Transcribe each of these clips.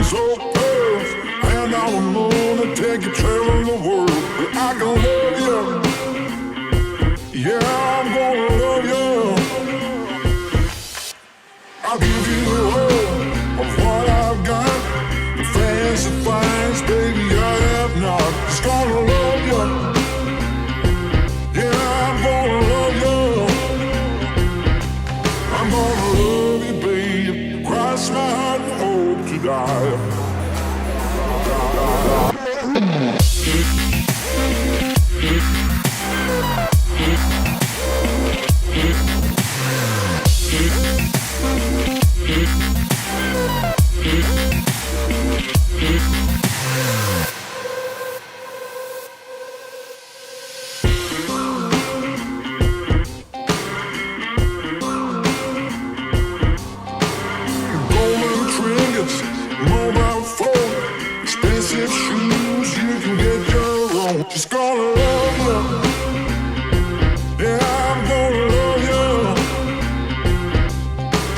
so close, and I don't wanna take you traveling the world, but I can love you. Yeah, I'm gonna love you. I'll give you all of what I've got. The fancy finds, baby, I have not. Just gonna love you. Yeah, I'm gonna love you. I'm gonna love you, babe. Cross my heart and hope to die. Golden trinkets, mobile phone, expensive shoes, you can get your own. Just gonna love you. Yeah, I'm gonna love you.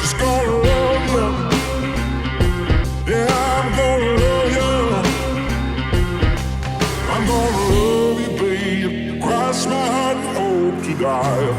Just gonna love you. Yeah, I'm gonna love you. I'm gonna love you, babe. Cross my heart and hope to die.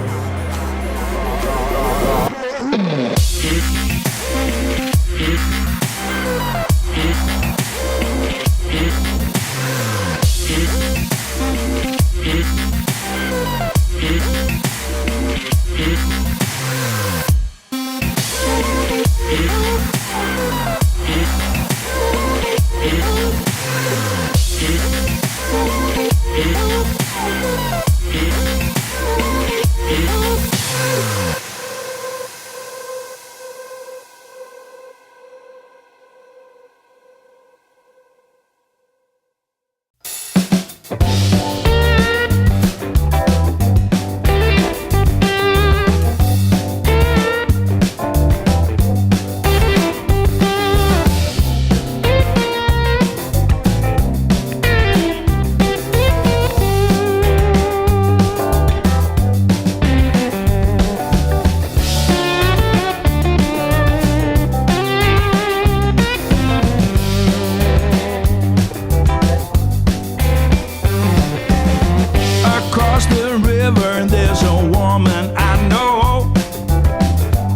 Across the river there's a woman I know.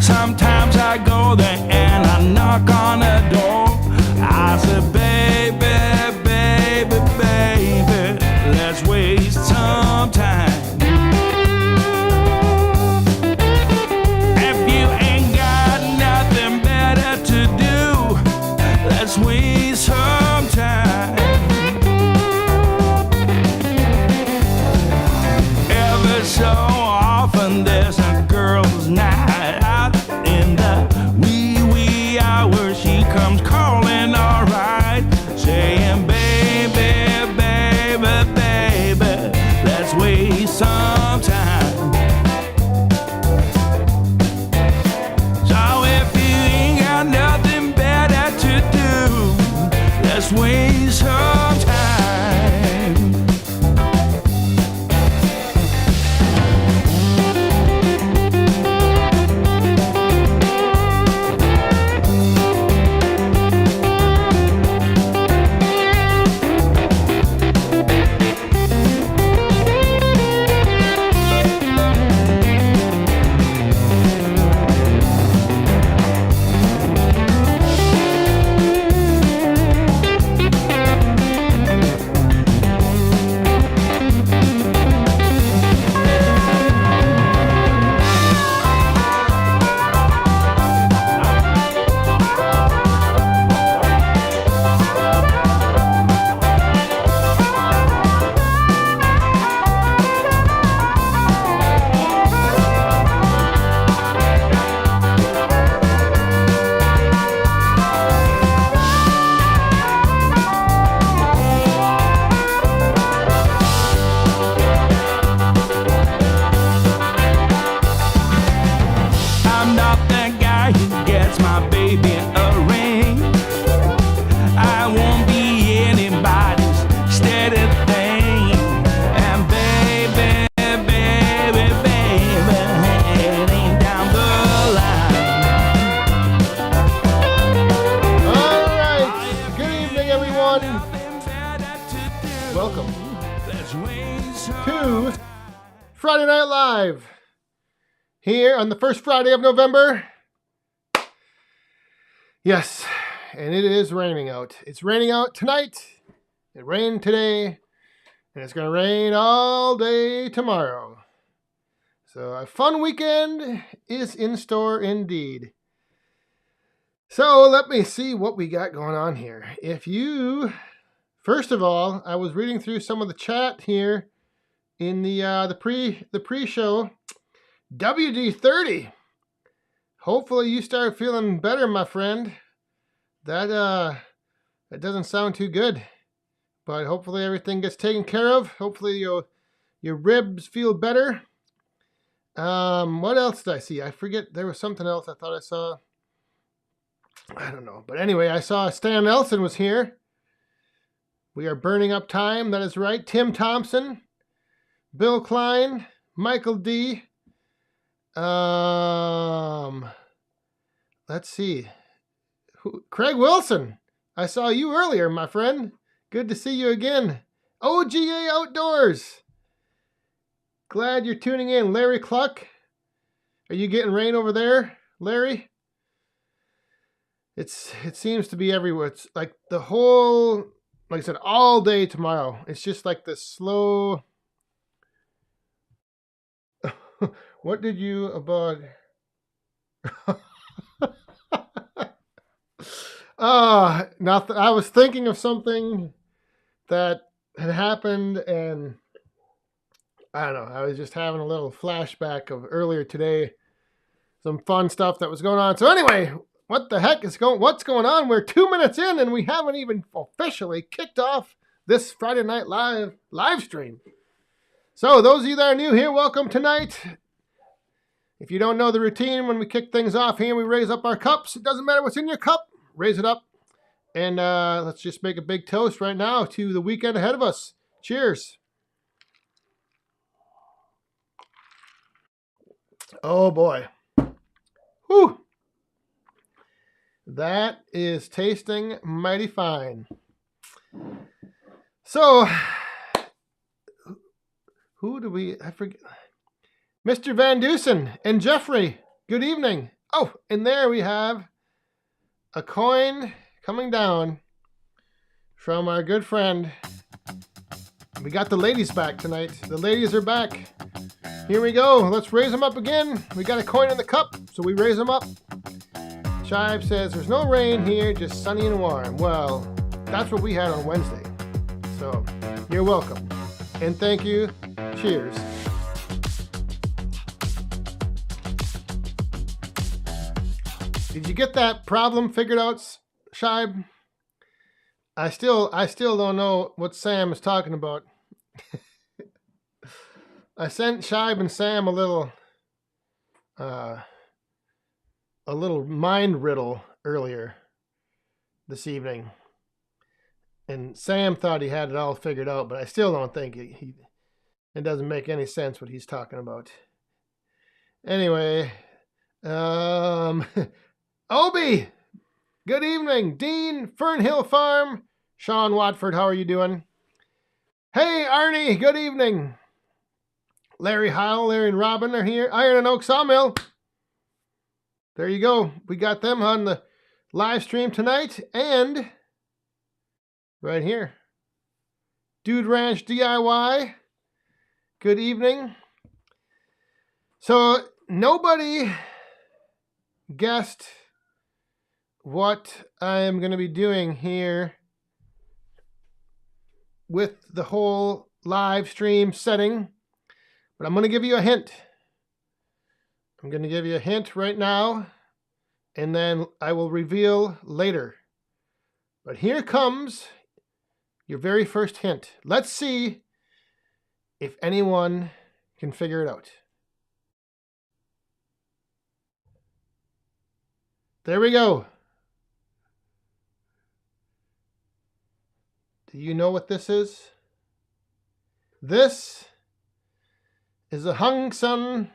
Sometimes I go there and I knock on her door. I said, baby, baby, baby, let's waste some time. If you ain't got nothing better to do, let's waste some time. So often there's a girl's night out in the wee hours. She comes calling, alright, saying, baby, baby, baby, let's waste some time. So if you ain't got nothing better to do, let's waste some time. Friday Night Live here on the first Friday of November. Yes, and it is raining out. It's raining out tonight. It rained today, and it's going to rain all day tomorrow. So a fun weekend is in store indeed. So let me see what we got going on here. First of all, I was reading through some of the chat here in the pre-show. WD-30. Hopefully you start feeling better, my friend. That doesn't sound too good, but hopefully everything gets taken care of. Hopefully your ribs feel better. What else did I see? I forget. There was something else I thought I saw. I don't know. But anyway, I saw Stan Nelson was here. We are burning up time. That is right. Tim Thompson, Bill Klein, Michael D. Let's see. Craig Wilson. I saw you earlier, my friend. Good to see you again. OGA Outdoors. Glad you're tuning in. Larry Cluck. Are you getting rain over there, Larry? It seems to be everywhere. It's like the whole, like I said, all day tomorrow. It's just like the slow. What did you about? Nothing. I was thinking of something that had happened, and I don't know. I was just having a little flashback of earlier today. Some fun stuff that was going on. So anyway. What the heck is what's going on? We're 2 minutes in and we haven't even officially kicked off this Friday Night live stream. So those of you that are new here, welcome tonight. If you don't know the routine, when we kick things off here, we raise up our cups. It doesn't matter what's in your cup. Raise it up. And let's just make a big toast right now to the weekend ahead of us. Cheers. Oh boy. Whew. That is tasting mighty fine. So, who do we, I forget. Mr. Van Dusen and Jeffrey, good evening. Oh, and there we have a coin coming down from our good friend. We got the ladies back tonight. The ladies are back. Here we go. Let's raise them up again. We got a coin in the cup, so we raise them up. Shive says, there's no rain here, just sunny and warm. Well, that's what we had on Wednesday. So, you're welcome. And thank you. Cheers. Did you get that problem figured out, Shive? I still don't know what Sam is talking about. I sent Shive and Sam a little mind riddle earlier this evening. And Sam thought he had it all figured out, but I still don't think it doesn't make any sense what he's talking about. Anyway, Obi, good evening. Dean, Fernhill Farm, Sean Watford, how are you doing? Hey, Arnie, good evening. Larry Howell, Larry and Robin are here. Iron and Oak Sawmill. There you go. We got them on the live stream tonight and right here. Dude Ranch DIY. Good evening. So nobody guessed what I am going to be doing here with the whole live stream setting, but I'm going to give you a hint. I'm going to give you a hint right now, and then I will reveal later. But here comes your very first hint. Let's see if anyone can figure it out. There we go. Do you know what this is? This is a Hungsen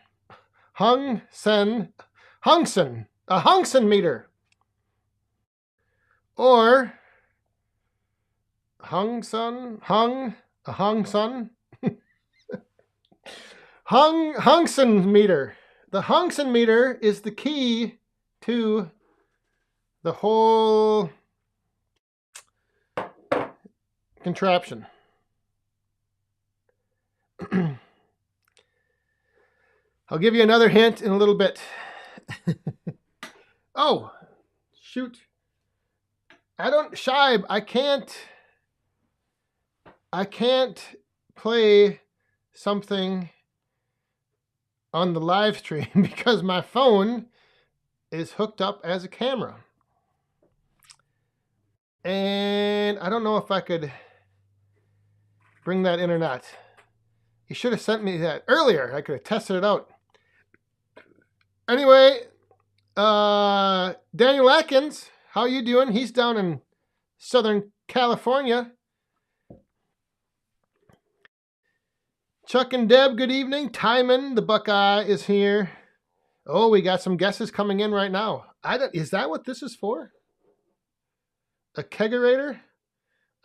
meter. Or a Hungsen Hungsen meter. The Hungsen meter is the key to the whole contraption. I'll give you another hint in a little bit. Oh, shoot. Shibe, I can't play something on the live stream because my phone is hooked up as a camera. And I don't know if I could bring that in or not. You should have sent me that earlier. I could have tested it out. Anyway, Daniel Atkins, how you doing? He's down in Southern California. Chuck and Deb, good evening. Timon, the Buckeye, is here. Oh, we got some guesses coming in right now. Is that what this is for? A kegerator?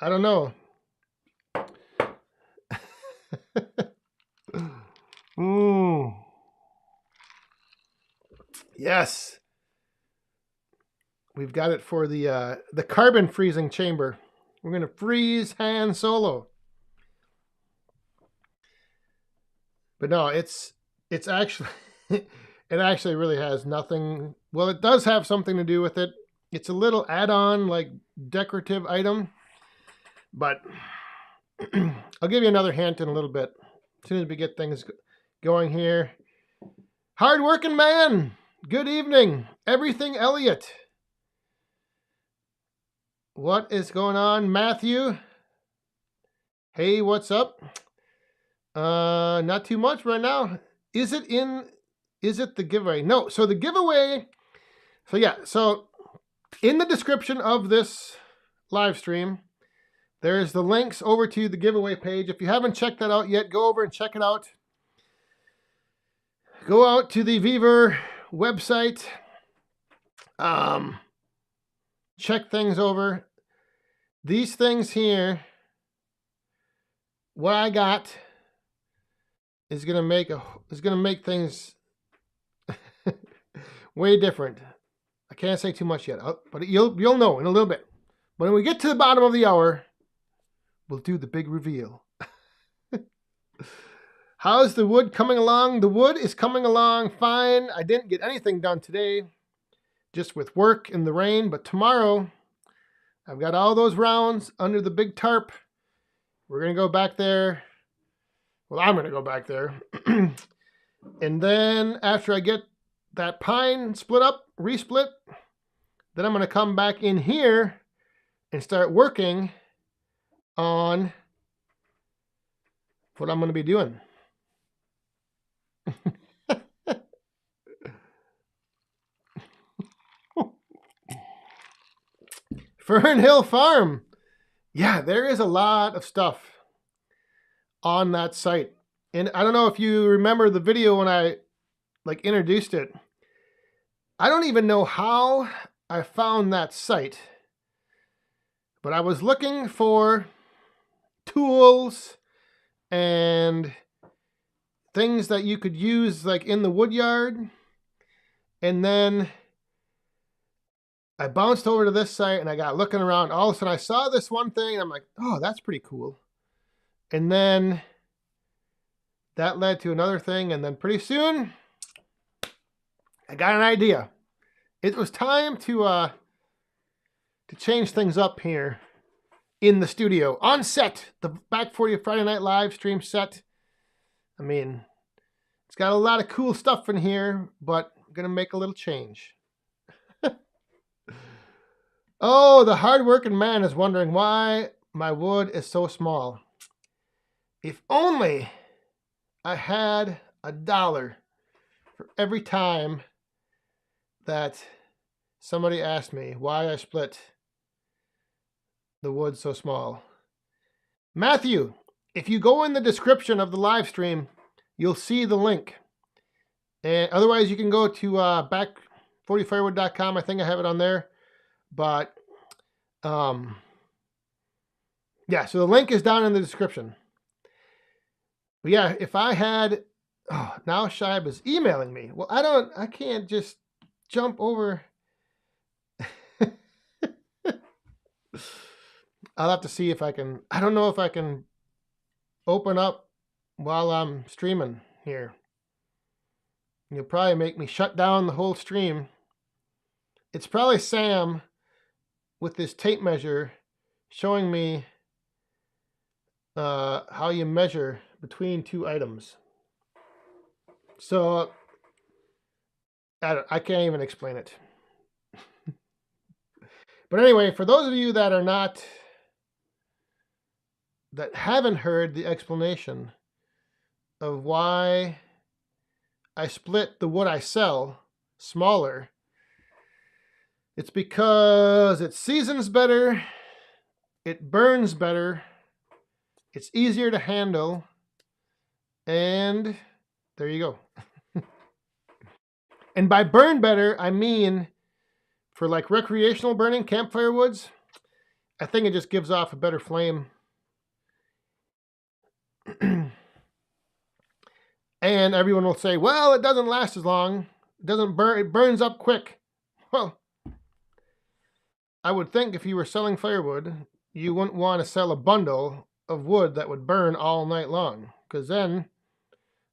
I don't know. Yes. We've got it for the carbon freezing chamber. We're going to freeze Han Solo. But no, it's actually it actually really has nothing. Well, it does have something to do with it. It's a little add-on, like decorative item. But I'll give you another hint in a little bit. As soon as we get things going here. Hard-working man. Good evening. Everything Elliot. What is going on, Matthew? Hey, what's up? Not too much right now. Is it the giveaway? No. So the giveaway. So in the description of this live stream, there's the links over to the giveaway page. If you haven't checked that out yet, go over and check it out. Go out to the Viver website. Check things over. These things here, what I got is gonna make things way different. I can't say too much yet, but you'll know in a little bit. When we get to the bottom of the hour, we'll do the big reveal. How's the wood coming along? The wood is coming along fine. I didn't get anything done today, just with work in the rain. But tomorrow, I've got all those rounds under the big tarp. We're going to go back there. Well, I'm going to go back there. And then after I get that pine split up, resplit, then I'm going to come back in here and start working on what I'm going to be doing. Fern Hill Farm. Yeah, there is a lot of stuff on that site. And I don't know if you remember the video when I introduced it. I don't even know how I found that site. But I was looking for tools and things that you could use in the wood yard. And then I bounced over to this site and I got looking around. All of a sudden I saw this one thing and I'm like, oh, that's pretty cool. And then that led to another thing. And then pretty soon I got an idea. It was time to change things up here in the studio. On set, the Back 40 Friday Night Live stream set. I mean, it's got a lot of cool stuff in here, but I'm going to make a little change. Oh, the hardworking man is wondering why my wood is so small. If only I had $1 for every time that somebody asked me why I split the wood so small. Matthew, if you go in the description of the live stream, you'll see the link. And otherwise, you can go to back40firewood.com. I think I have it on there. But, yeah, so the link is down in the description. But yeah, if I had Oh, now Shibe is emailing me. Well, I can't just jump over. I'll have to see if I can. I don't know if I can open up while I'm streaming here. You'll probably make me shut down the whole stream. It's probably Sam with this tape measure showing me how you measure between two items. So I can't even explain it. But anyway, for those of you that haven't heard the explanation of why I split the wood I sell smaller, it's because it seasons better, it burns better, it's easier to handle, and there you go. And by burn better, I mean for like recreational burning, campfire woods, I think it just gives off a better flame. And everyone will say, well, it doesn't last as long. It doesn't burn, it burns up quick. Well, I would think if you were selling firewood, you wouldn't want to sell a bundle of wood that would burn all night long, because then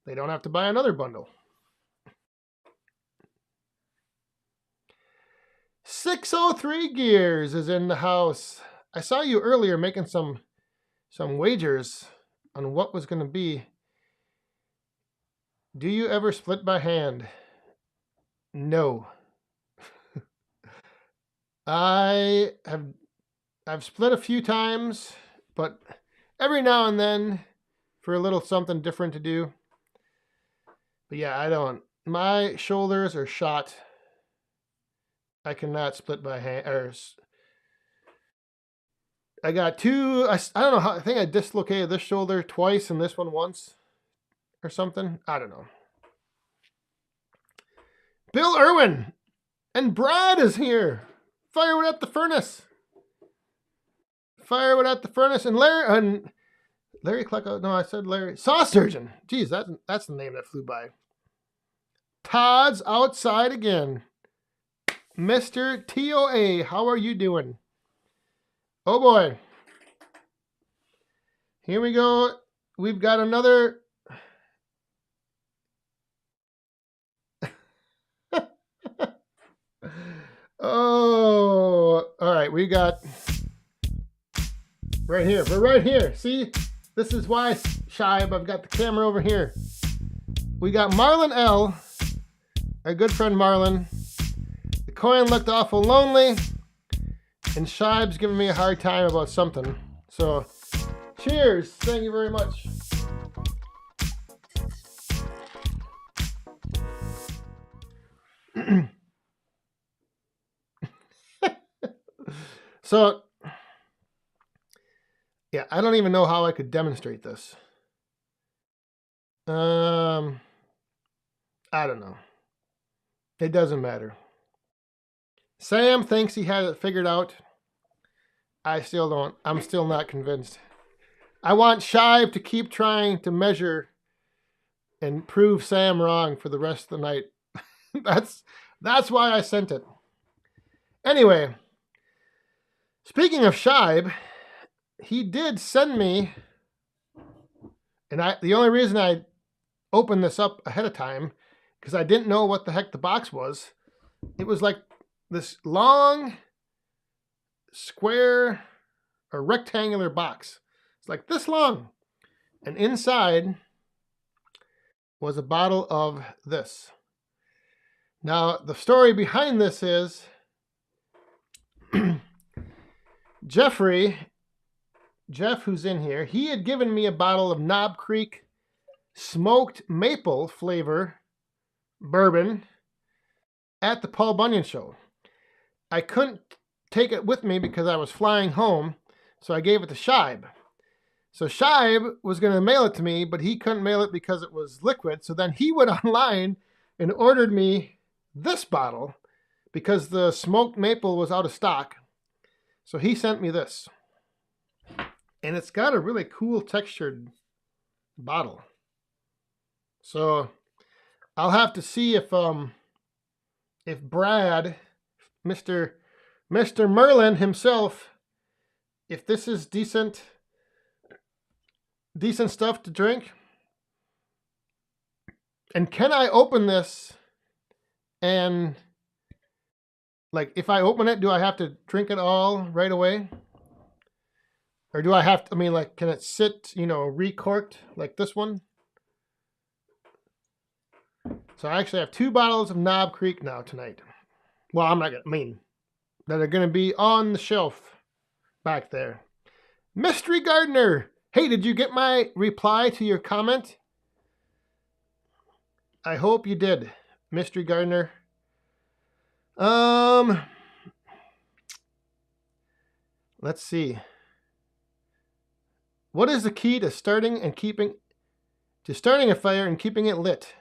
they don't have to buy another bundle. 603 Gears is in the house. I saw you earlier making some wagers on what was going to be. Do you ever split by hand? No. I've split a few times, but every now and then for a little something different to do. But yeah, I don't. My shoulders are shot. I cannot split by hand. I got two. I don't know how. I think I dislocated this shoulder twice and this one once, or something. I don't know. Bill Irwin and Brad is here. Firewood at the furnace. Firewood at the furnace and Larry Klecko. No, I said Larry Saw Surgeon. Geez, that's the name that flew by. Todd's outside again. Mr. TOA, how are you doing? Oh boy. Here we go. We've got another. Oh, all right. We got right here. We're right here. See, this is why, Shibe, I've got the camera over here. We got Marlon L., our good friend Marlon. The coin looked awful lonely, and Shibe's giving me a hard time about something. So, cheers. Thank you very much. So, yeah, I don't even know how I could demonstrate this. I don't know. It doesn't matter. Sam thinks he has it figured out. I still don't. I'm still not convinced. I want Shive to keep trying to measure and prove Sam wrong for the rest of the night. That's why I sent it. Anyway, speaking of Shibe, he did send me, and the only reason I opened this up ahead of time, because I didn't know what the heck the box was. It was like this long, square, or rectangular box. It's like this long. And inside was a bottle of this. Now, the story behind this is Jeff, who's in here, he had given me a bottle of Knob Creek smoked maple flavor bourbon at the Paul Bunyan show. I couldn't take it with me because I was flying home, so I gave it to Shibe. So Shibe was going to mail it to me, but he couldn't mail it because it was liquid. So then he went online and ordered me this bottle because the smoked maple was out of stock. So he sent me this. And it's got a really cool textured bottle. So I'll have to see if Brad, Mr. Merlin himself, if this is decent stuff to drink. And can I open this and, like, if I open it, do I have to drink it all right away? Or do I have to, I mean, like, can it sit, recorked like this one? So I actually have 2 bottles of Knob Creek now tonight. Well, I'm not going to, that are going to be on the shelf back there. Mystery Gardener. Hey, did you get my reply to your comment? I hope you did, Mystery Gardener. Let's see. What is the key to starting a fire and keeping it lit?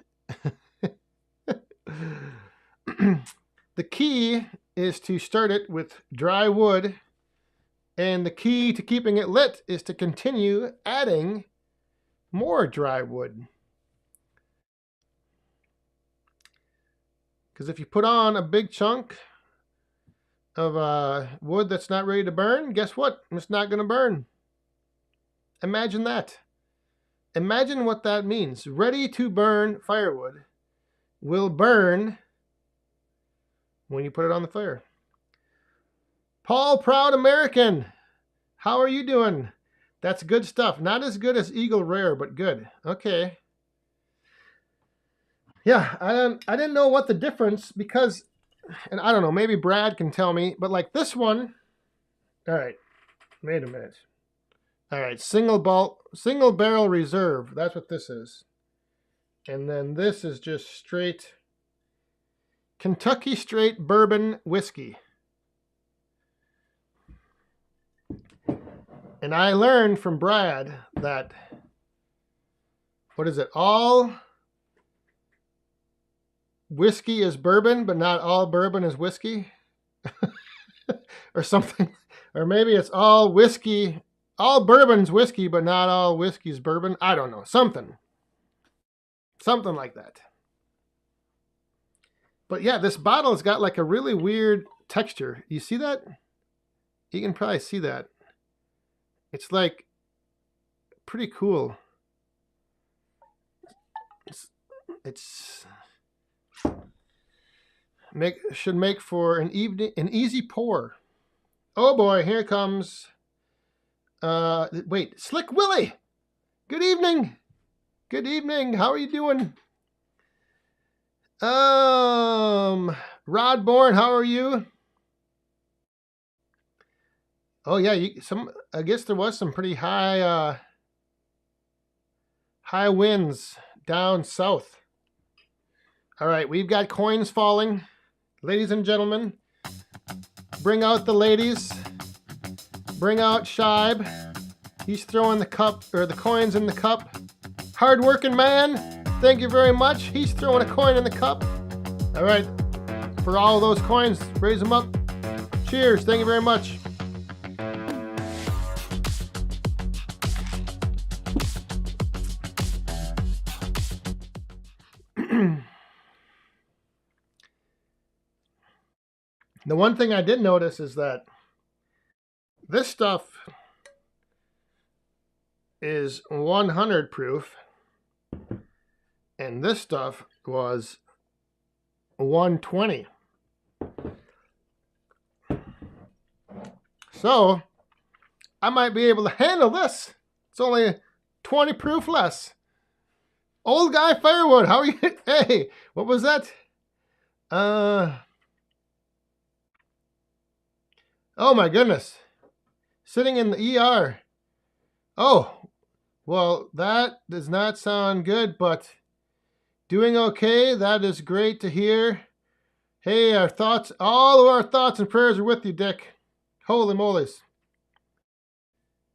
The key is to start it with dry wood, and the key to keeping it lit is to continue adding more dry wood. Because if you put on a big chunk of wood that's not ready to burn, guess what? It's not going to burn. Imagine that. Imagine what that means. Ready to burn firewood will burn when you put it on the fire. Paul Proud American, how are you doing? That's good stuff. Not as good as Eagle Rare, but good. Okay. Yeah, I didn't know what the difference, because, and I don't know, maybe Brad can tell me, but like this one, all right, wait a minute. All right, single barrel reserve, that's what this is. And then this is just straight Kentucky straight bourbon whiskey. And I learned from Brad that, what is it, all whiskey is bourbon, but not all bourbon is whiskey? Or something. Or maybe it's all whiskey, all bourbon's whiskey, but not all whiskey's bourbon. I don't know. Something like that. But yeah, this bottle has got like a really weird texture. You see that? You can probably see that. It's like pretty cool. It's should make for an easy pour. Oh boy, here comes. Wait, Slick Willie. Good evening. Good evening. How are you doing? Rod Bourne, how are you? Oh yeah, I guess there was some pretty high winds down south. All right, we've got coins falling. Ladies and gentlemen, bring out the ladies. Bring out Shibe. He's throwing the coins in the cup. Hard-working man. Thank you very much. He's throwing a coin in the cup. All right. For all those coins, raise them up. Cheers. Thank you very much. The one thing I did notice is that this stuff is 100 proof, and this stuff was 120. So I might be able to handle this. It's only 20 proof less. Old guy Firewood, how are you? Hey, what was that? Oh my goodness. Sitting in the ER. Oh, well, that does not sound good, but doing okay. That is great to hear. Hey, all of our thoughts and prayers are with you, Dick. Holy moly's.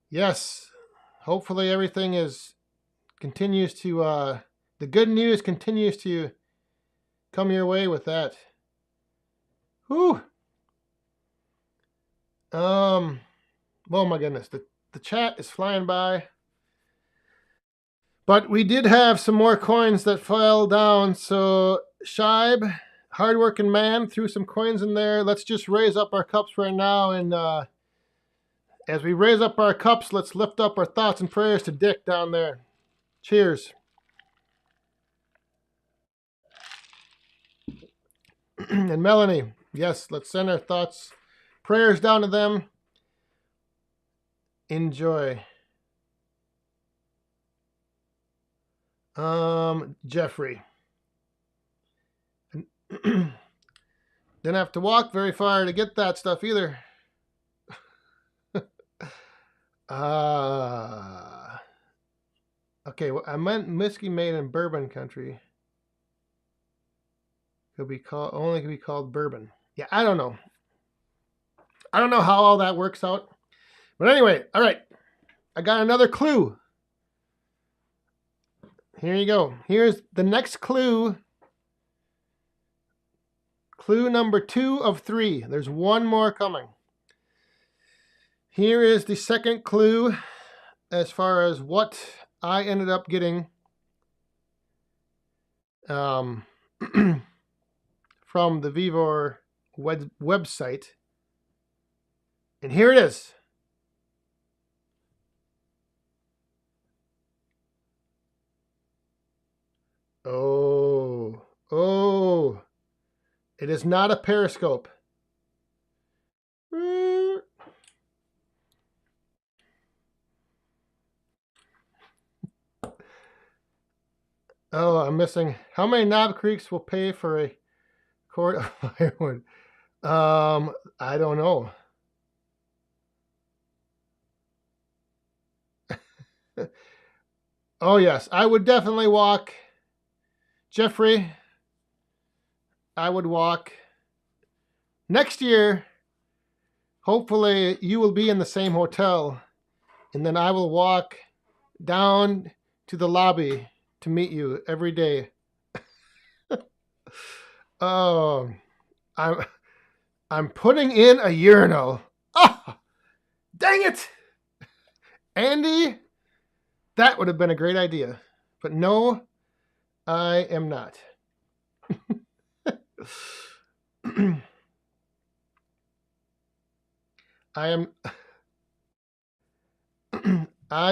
Yes, hopefully everything continues to, the good news continues to come your way with that. Whew. Oh my goodness, the chat is flying by. But we did have some more coins that fell down. So Shibe, hardworking man, threw some coins in there. Let's just raise up our cups right now. And as we raise up our cups, let's lift up our thoughts and prayers to Dick down there. Cheers. And Melanie, yes, let's send our thoughts, prayers down to them. Enjoy. Jeffrey. Didn't have to walk very far to get that stuff either. Okay, well, I meant whiskey made in bourbon country. Could be called bourbon. Yeah, I don't know. I don't know how all that works out. But anyway, all right. I got another clue. Here you go. Here's the next clue. Clue number 2 of 3. There's one more coming. Here is the second clue as far as what I ended up getting from the Vivor website. And here it is. Oh, it is not a periscope. Oh, I'm missing. How many Knob Creeks will pay for a quart of firewood? I don't know. Oh, yes, I would definitely walk. Jeffrey, I would walk. Next year, hopefully you will be in the same hotel, and then I will walk down to the lobby to meet you every day. Oh, I'm putting in a urinal. Oh, dang it! Andy, that would have been a great idea. But no, I am not. I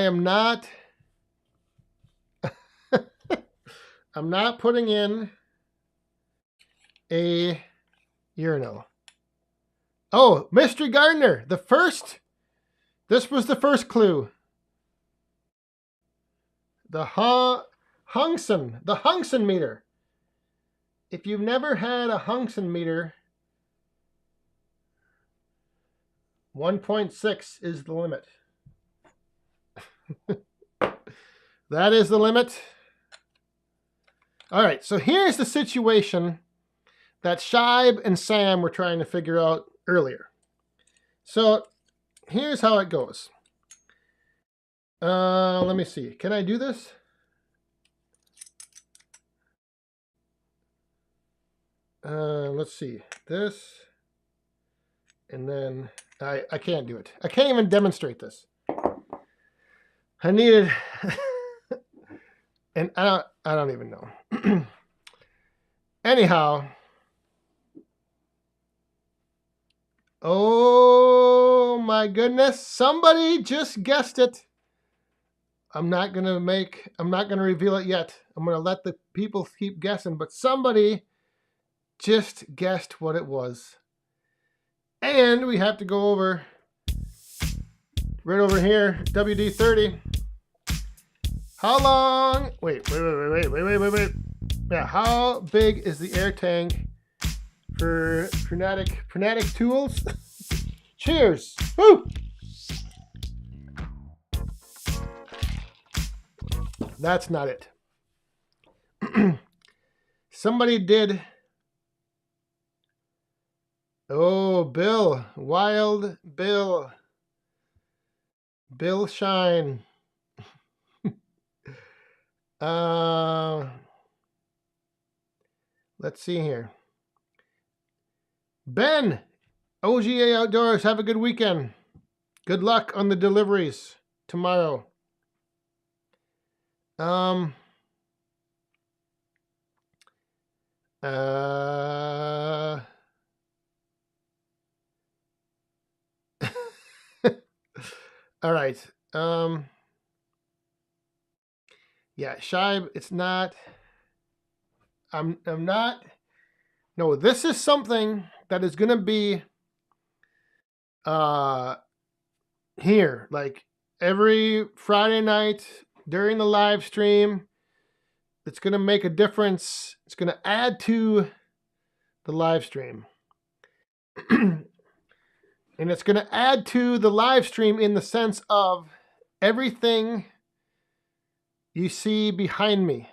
am not I'm not putting in a urinal. Oh, Mystery Gardener, this was the first clue. The Hungson meter. If you've never had a Hungson meter, 1.6 is the limit. That is the limit. All right, so here's the situation that Shibe and Sam were trying to figure out earlier. So here's how it goes. Let me see. Can I do this? Let's see. This. And then I can't do it. I can't even demonstrate this. I needed and I don't even know. Anyhow. Oh my goodness. Somebody just guessed it. I'm not going to reveal it yet. I'm going to let the people keep guessing, but somebody just guessed what it was. And we have to go over right over here, WD-30. How long? Wait. Yeah, how big is the air tank for Frenetic Tools? Cheers. Woo! That's not it. Somebody did. Oh, Bill. Wild Bill. Bill Shine. Let's see here. Ben. OGA Outdoors. Have a good weekend. Good luck on the deliveries tomorrow. Um. Uh. All right. Um. Yeah, Shibe. It's not. I'm not. No, this is something that is gonna be uh here, like every Friday night during the live stream. It's gonna make a difference. It's gonna add to the live stream. And it's gonna add to the live stream in the sense of everything you see behind me.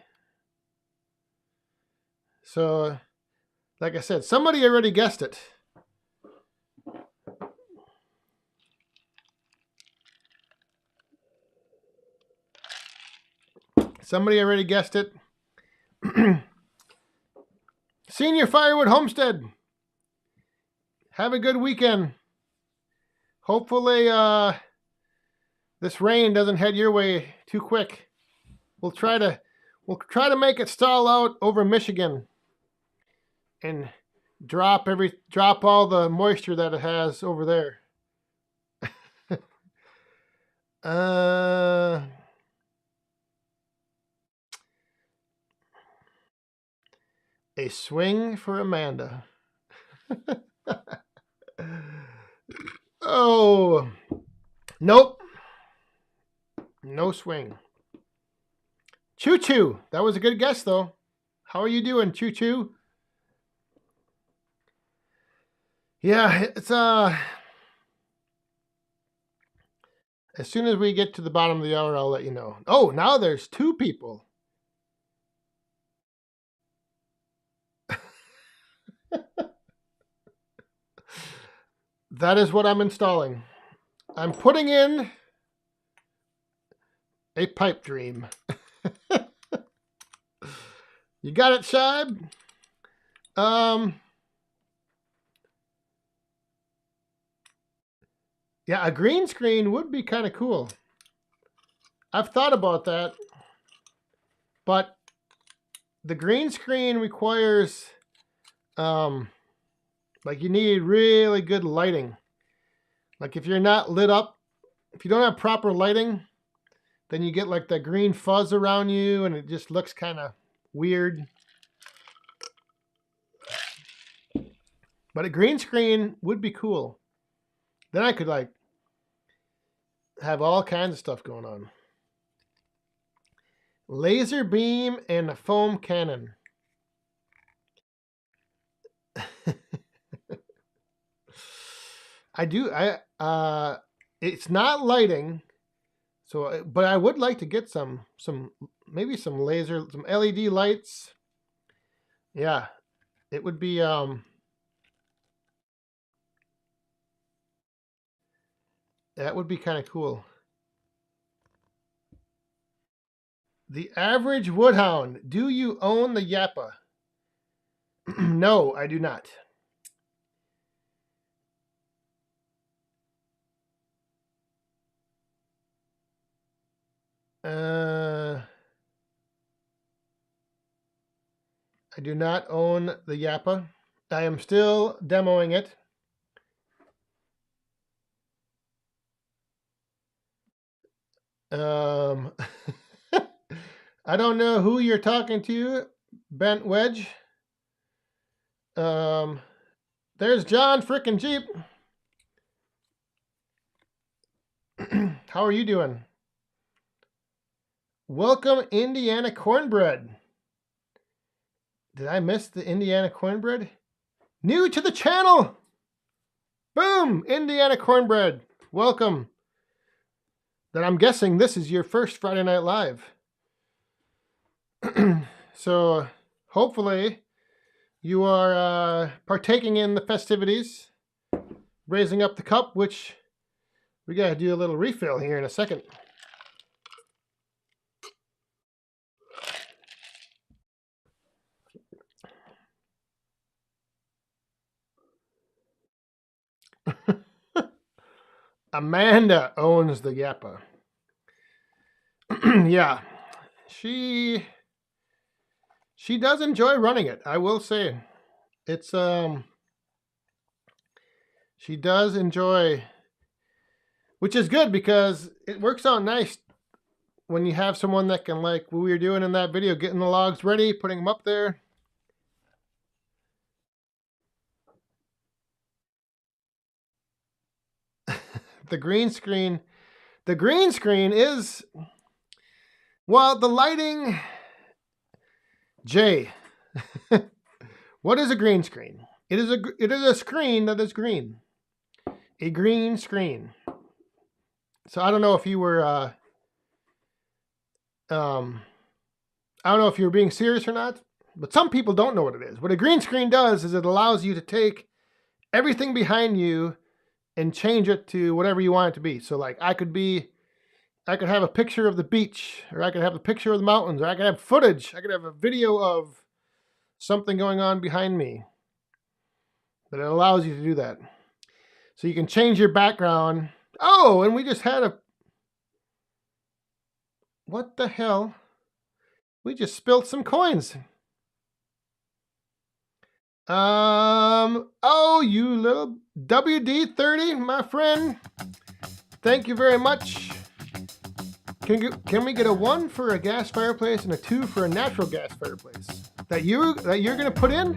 So, like I said, somebody already guessed it. Somebody already guessed it. Senior Firewood Homestead. Have a good weekend. Hopefully, this rain doesn't head your way too quick. We'll try to make it stall out over Michigan and drop all the moisture that it has over there. A swing for Amanda. Oh, nope. No swing. Choo Choo. That was a good guess, though. How are you doing, Choo Choo? Yeah, it's as soon as we get to the bottom of the hour, I'll let you know. Oh, now there's 2 people. That is what I'm installing. I'm putting in a pipe dream. You got it, Shibe? Yeah, a green screen would be kind of cool. I've thought about that, but the green screen requires, like you need really good lighting. Like if you're not lit up, if you don't have proper lighting, then you get like the green fuzz around you and it just looks kind of weird. But a green screen would be cool. Then I could like have all kinds of stuff going on. Laser beam and a foam cannon. It's not lighting, so but I would like to get some maybe some LED lights. Yeah, it would be that would be kind of cool. The average woodhound. Do you own the Yappa? No, I do not. I do not own the Yappa. I am still demoing it. I don't know who you're talking to, Bent Wedge. There's John frickin' Jeep. How are you doing? Welcome, Indiana Cornbread. Did I miss the Indiana Cornbread? New to the channel. Boom, Indiana Cornbread. Welcome. Then I'm guessing this is your first Friday Night Live. So hopefully you are partaking in the festivities, raising up the cup, which we got to do a little refill here in a second. Amanda owns the Yappa. Yeah. she does enjoy running it. I will say, it's she does enjoy, which is good because it works out nice when you have someone that can, like what we were doing in that video, getting the logs ready, putting them up there. The green screen is, well, the lighting, Jay. What is a green screen? It is a screen that is green. A green screen. So I don't know if you were I don't know if you're being serious or not, but some people don't know what it is. What a green screen does is it allows you to take everything behind you and change it to whatever you want it to be. So like I could have a picture of the beach, or I could have a picture of the mountains, or I could have footage. I could have a video of something going on behind me. But it allows you to do that. So you can change your background. Oh, and we just had a, what the hell? We just spilled some coins. Oh, you little WD-30, my friend. Thank you very much. Can we get a 1 for a gas fireplace and a 2 for a natural gas fireplace? That you're gonna put in?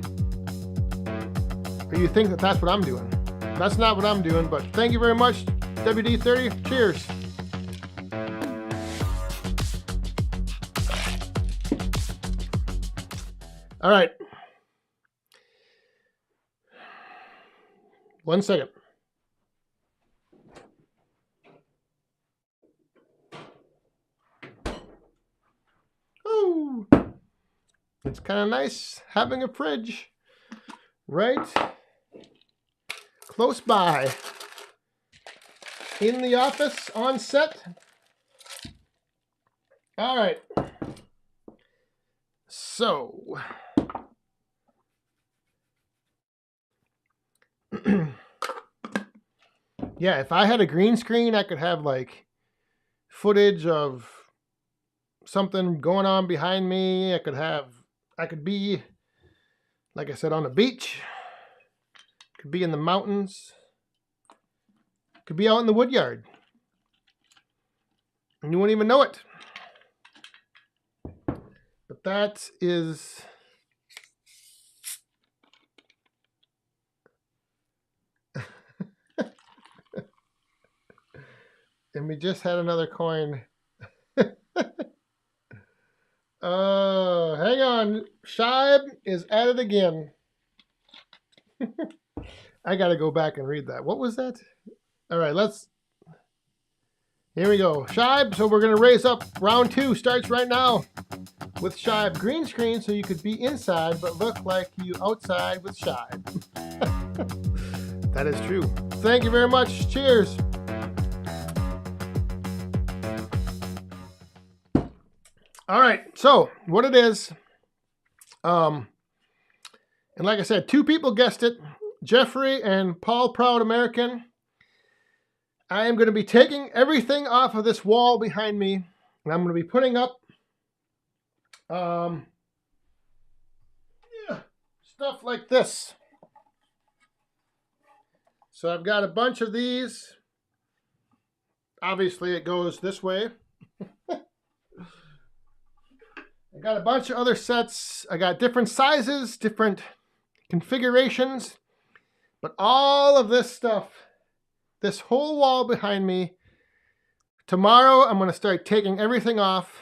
Or you think that that's what I'm doing? That's not what I'm doing, but thank you very much, WD-30. Cheers. All right. 1 second. Oh, it's kind of nice having a fridge right close by in the office on set. All right. So, yeah, if I had a green screen, I could have like footage of something going on behind me. I could be, like I said, on the beach. Could be in the mountains. Could be out in the wood yard. And you wouldn't even know it. But that is... And we just had another coin. Hang on. Shibe is at it again. I gotta go back and read that. What was that? All right, here we go. Shibe, so we're gonna raise up. Round 2 starts right now with Shibe. Green screen so you could be inside but look like you outside with Shibe. That is true. Thank you very much. Cheers. All right, so what it is, and like I said, 2 people guessed it, Jeffrey and Paul Proud American. I am going to be taking everything off of this wall behind me, and I'm going to be putting up stuff like this. So I've got a bunch of these. Obviously, it goes this way. I got a bunch of other sets. I got different sizes, different configurations, but all of this stuff, this whole wall behind me, tomorrow I'm going to start taking everything off,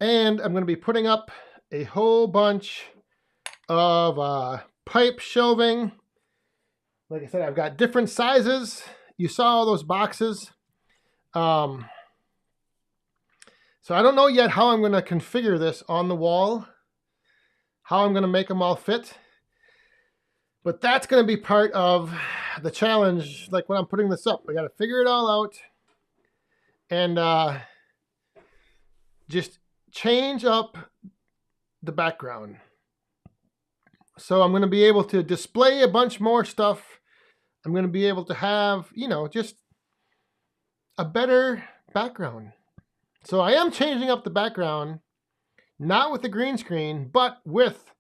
and I'm going to be putting up a whole bunch of pipe shelving. Like I said, I've got different sizes. You saw all those boxes. So I don't know yet how I'm going to configure this on the wall, how I'm going to make them all fit. But that's going to be part of the challenge, like when I'm putting this up. I got to figure it all out and just change up the background. So I'm going to be able to display a bunch more stuff. I'm going to be able to have, just a better background. So I am changing up the background, not with the green screen, but with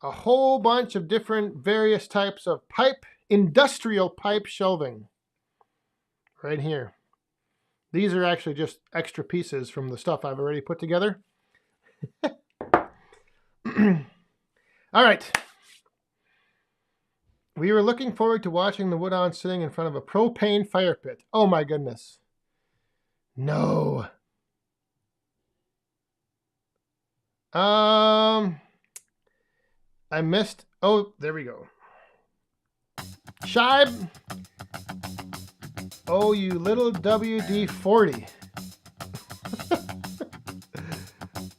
a whole bunch of different various types of industrial pipe shelving right here. These are actually just extra pieces from the stuff I've already put together. All right. We were looking forward to watching the wood on sitting in front of a propane fire pit. Oh my goodness. No. I missed. Oh, there we go. Shibe. Oh, you little WD-40.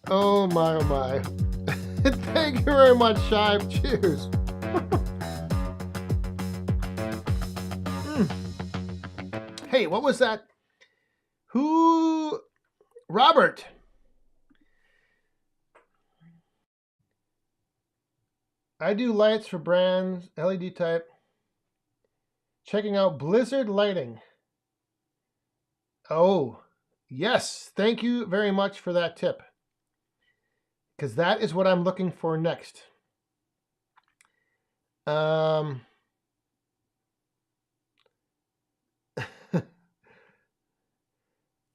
Oh my, oh my. Thank you very much, Shibe. Cheers. Hey, what was that? Who? Robert. I do lights for brands, LED type. Checking out Blizzard Lighting. Oh, yes. Thank you very much for that tip. Because that is what I'm looking for next.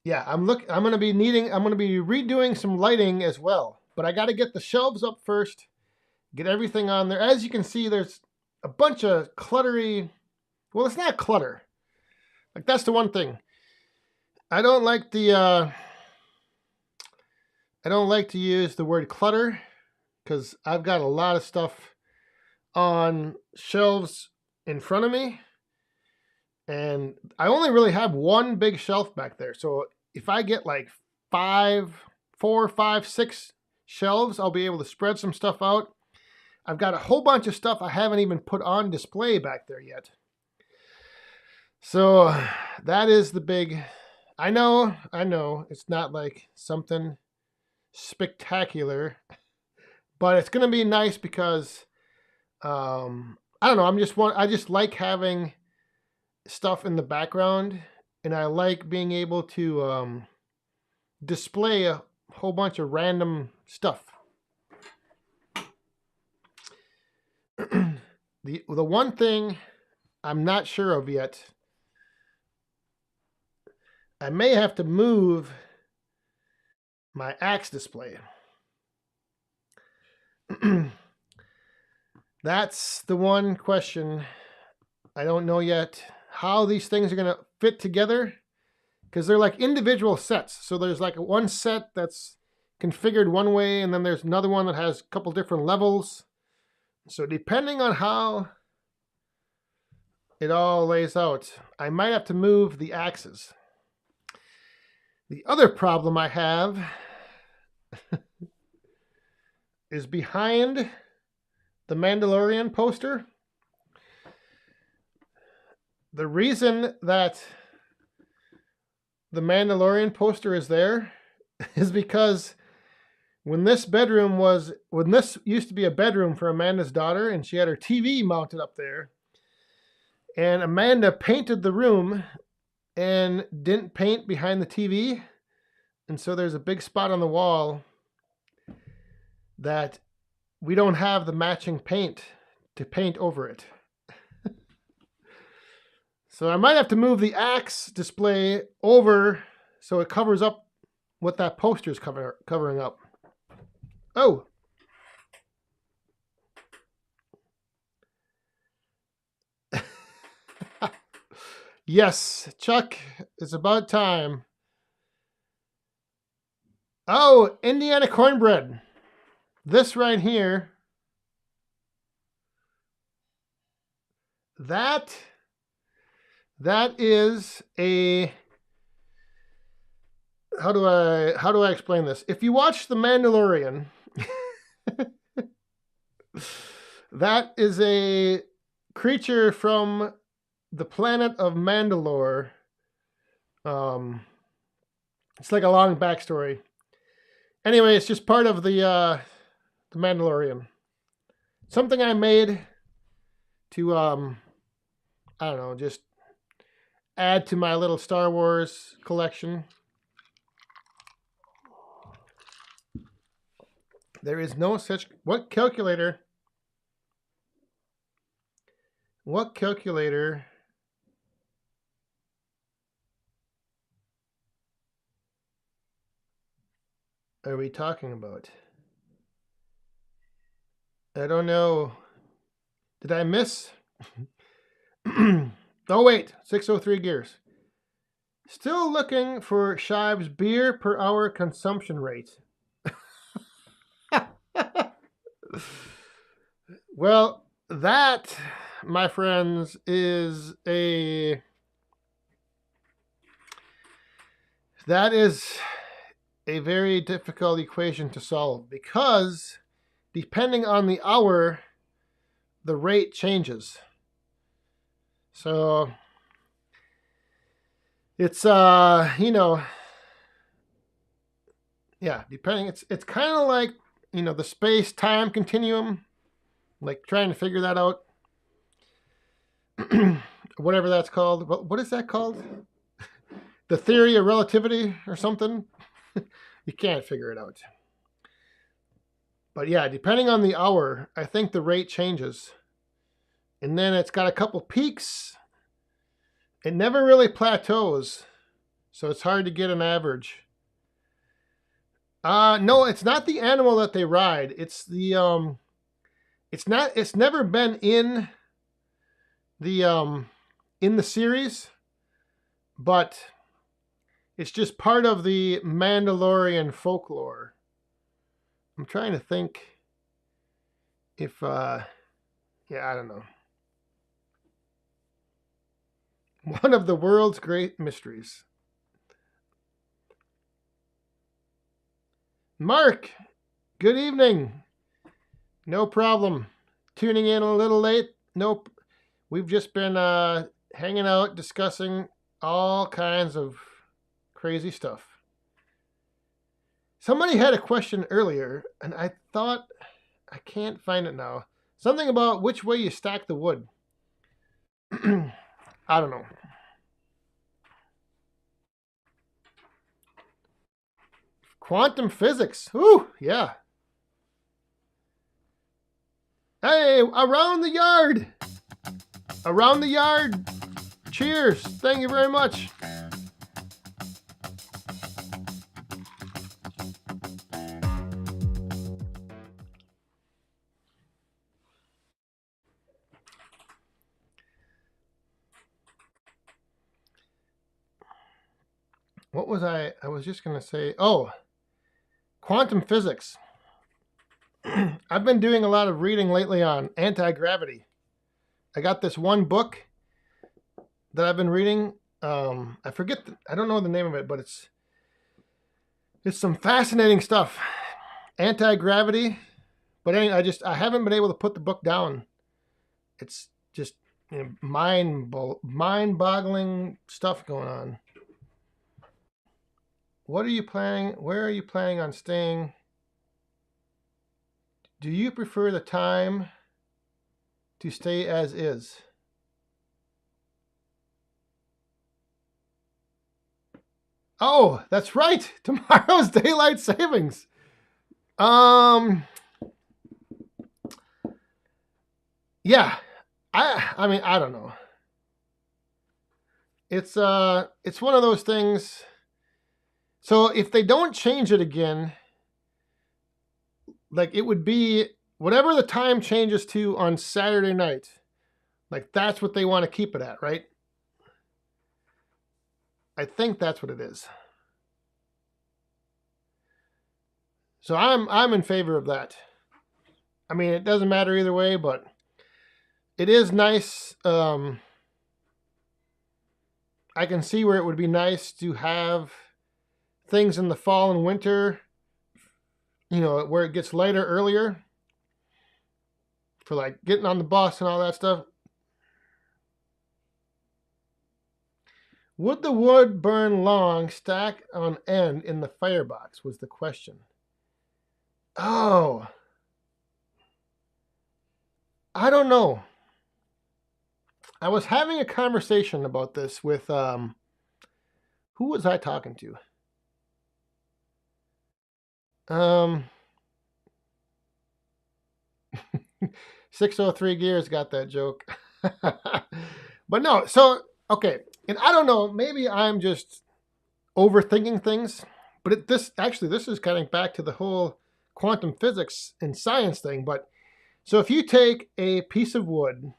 Yeah, I'm going to be redoing some lighting as well. But I got to get the shelves up first. Get everything on there. As you can see, there's a bunch of cluttery. Well, it's not clutter. Like, that's the one thing. I don't like to use the word clutter because I've got a lot of stuff on shelves in front of me. And I only really have one big shelf back there. So if I get like 4, 5, 6 shelves, I'll be able to spread some stuff out. I've got a whole bunch of stuff I haven't even put on display back there yet. So that is the big... I know, it's not like something spectacular, but it's going to be nice because, I don't know, I just like having stuff in the background, and I like being able to display a whole bunch of random stuff. The one thing I'm not sure of yet, I may have to move my axe display. That's the one question. I don't know yet how these things are going to fit together because they're like individual sets. So there's like one set that's configured one way, and then there's another one that has a couple different levels. So depending on how it all lays out, I might have to move the axes. The other problem I have is behind the Mandalorian poster. The reason that the Mandalorian poster is there is because when this used to be a bedroom for Amanda's daughter, and she had her TV mounted up there, and Amanda painted the room and didn't paint behind the TV. And so there's a big spot on the wall that we don't have the matching paint to paint over it. So I might have to move the axe display over so it covers up what that poster is covering up. Oh. Yes, Chuck, it's about time. Oh, Indiana cornbread. This right here. That is a... How do I explain this? If you watch The Mandalorian, that is a creature from the planet of Mandalore. It's like a long backstory. Anyway, it's just part of the Mandalorian. Something I made to I don't know, just add to my little Star Wars collection. There is no such. What calculator? What calculator are we talking about? I don't know. Did I miss? Oh, wait. 603 gears. Still looking for Shive's beer per hour consumption rate. Well, that, my friends, is a very difficult equation to solve because depending on the hour, the rate changes. So it's depending, it's kind of like the space-time continuum, like trying to figure that out. Whatever that's called. What is that called? The theory of relativity or something. You can't figure it out. But yeah, depending on the hour, I think the rate changes. And then it's got a couple peaks. It never really plateaus. So it's hard to get an average. No, it's not the animal that they ride. It's the it's never been in the series, but it's just part of the Mandalorian folklore. I'm trying to think if I don't know. One of the world's great mysteries. Mark, good evening. No problem. Tuning in a little late. Nope. We've just been hanging out, discussing all kinds of crazy stuff. Somebody had a question earlier, and I thought, I can't find it now. Something about which way you stack the wood. I don't know. Quantum physics. Ooh, yeah. Hey, around the yard. Around the yard. Cheers. Thank you very much. What was I was just going to say, quantum physics. I've been doing a lot of reading lately on anti-gravity. I got this one book that I've been reading. I forget, I don't know the name of it, but it's some fascinating stuff. Anti-gravity. But anyway, I haven't been able to put the book down. It's just mind-boggling stuff going on. Where are you planning on staying? Do you prefer the time to stay as is? Oh, that's right. Tomorrow's daylight savings. Yeah. I mean, I don't know. It's one of those things. So if they don't change it again, like it would be whatever the time changes to on Saturday night, like that's what they want to keep it at, right? I think that's what it is. So I'm in favor of that. I mean, it doesn't matter either way, but it is nice. I can see where it would be nice to have things in the fall and winter, where it gets lighter earlier for like getting on the bus and all that stuff. Would the wood burn long, stack on end in the firebox was the question. Oh, I don't know. I was having a conversation about this with, who was I talking to? 603 Gears got that joke. But no, so, okay. And I don't know, maybe I'm just overthinking things, but this is kind of back to the whole quantum physics and science thing. But so if you take a piece of wood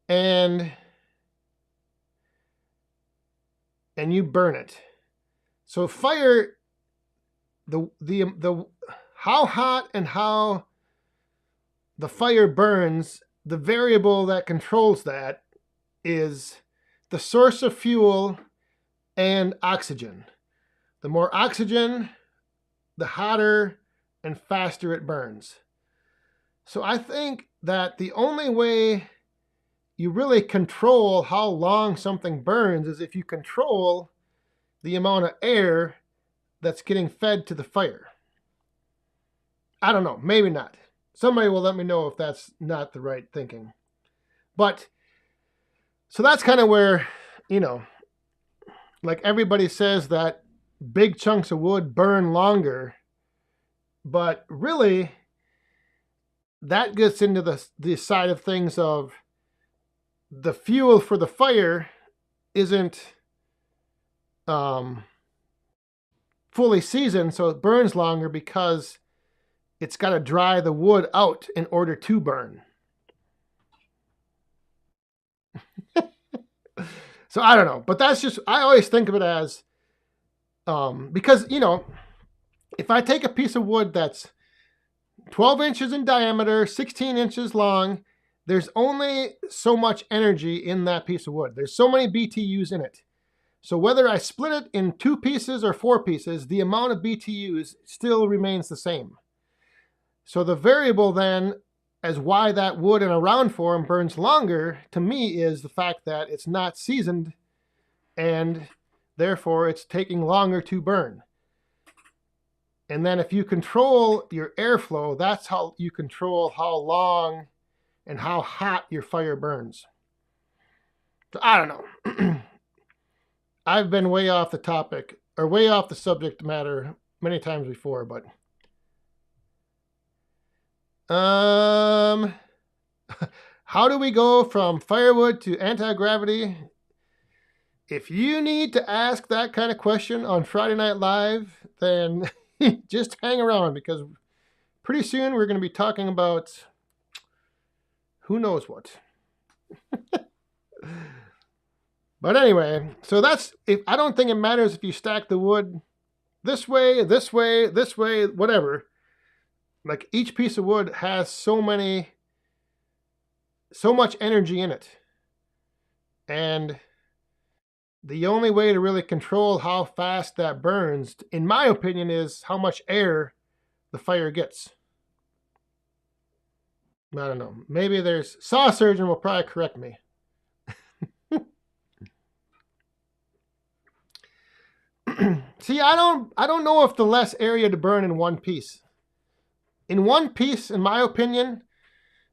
and you burn it, so fire, the how hot and how the fire burns, the variable that controls that is the source of fuel and oxygen. The more oxygen, the hotter and faster it burns. So I think that the only way you really control how long something burns is if you control the amount of air that's getting fed to the fire. I don't know, maybe not. Somebody will let me know if that's not the right thinking. But, so that's kind of where, like everybody says that big chunks of wood burn longer, but really that gets into the side of things of the fuel for the fire isn't fully seasoned, so it burns longer because it's got to dry the wood out in order to burn. So I don't know, but that's just, I always think of it as, because, if I take a piece of wood that's 12 inches in diameter, 16 inches long, there's only so much energy in that piece of wood. There's so many BTUs in it. So whether I split it in 2 pieces or 4 pieces, the amount of BTUs still remains the same. So the variable then as why that wood in a round form burns longer, to me, is the fact that it's not seasoned and therefore it's taking longer to burn. And then if you control your airflow, that's how you control how long and how hot your fire burns. So I don't know. I've been way off the topic, or way off the subject matter many times before, but how do we go from firewood to anti-gravity? If you need to ask that kind of question on Friday Night Live, then just hang around, because pretty soon we're going to be talking about who knows what. But anyway, so that's, I don't think it matters if you stack the wood this way, this way, this way, whatever. Like each piece of wood has so much energy in it. And the only way to really control how fast that burns, in my opinion, is how much air the fire gets. I don't know. Maybe there's, Saw Surgeon will probably correct me. See, I don't know if the less area to burn in one piece. In one piece, in my opinion,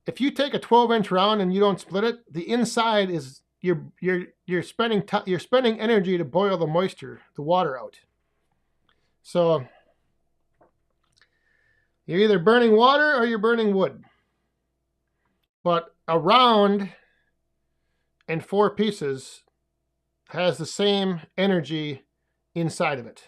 if you take a 12-inch round and you don't split it, the inside is you're spending energy to boil the moisture, the water out. So you're either burning water or you're burning wood. But a round and 4 pieces has the same energy inside of it.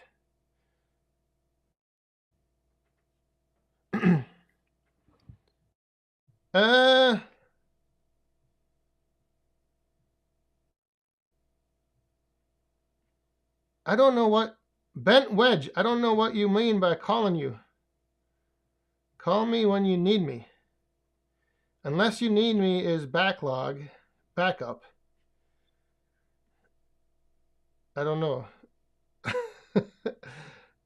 I don't know what, Bent Wedge, I don't know what you mean by calling you. Call me when you need me. Unless you need me is backup. I don't know.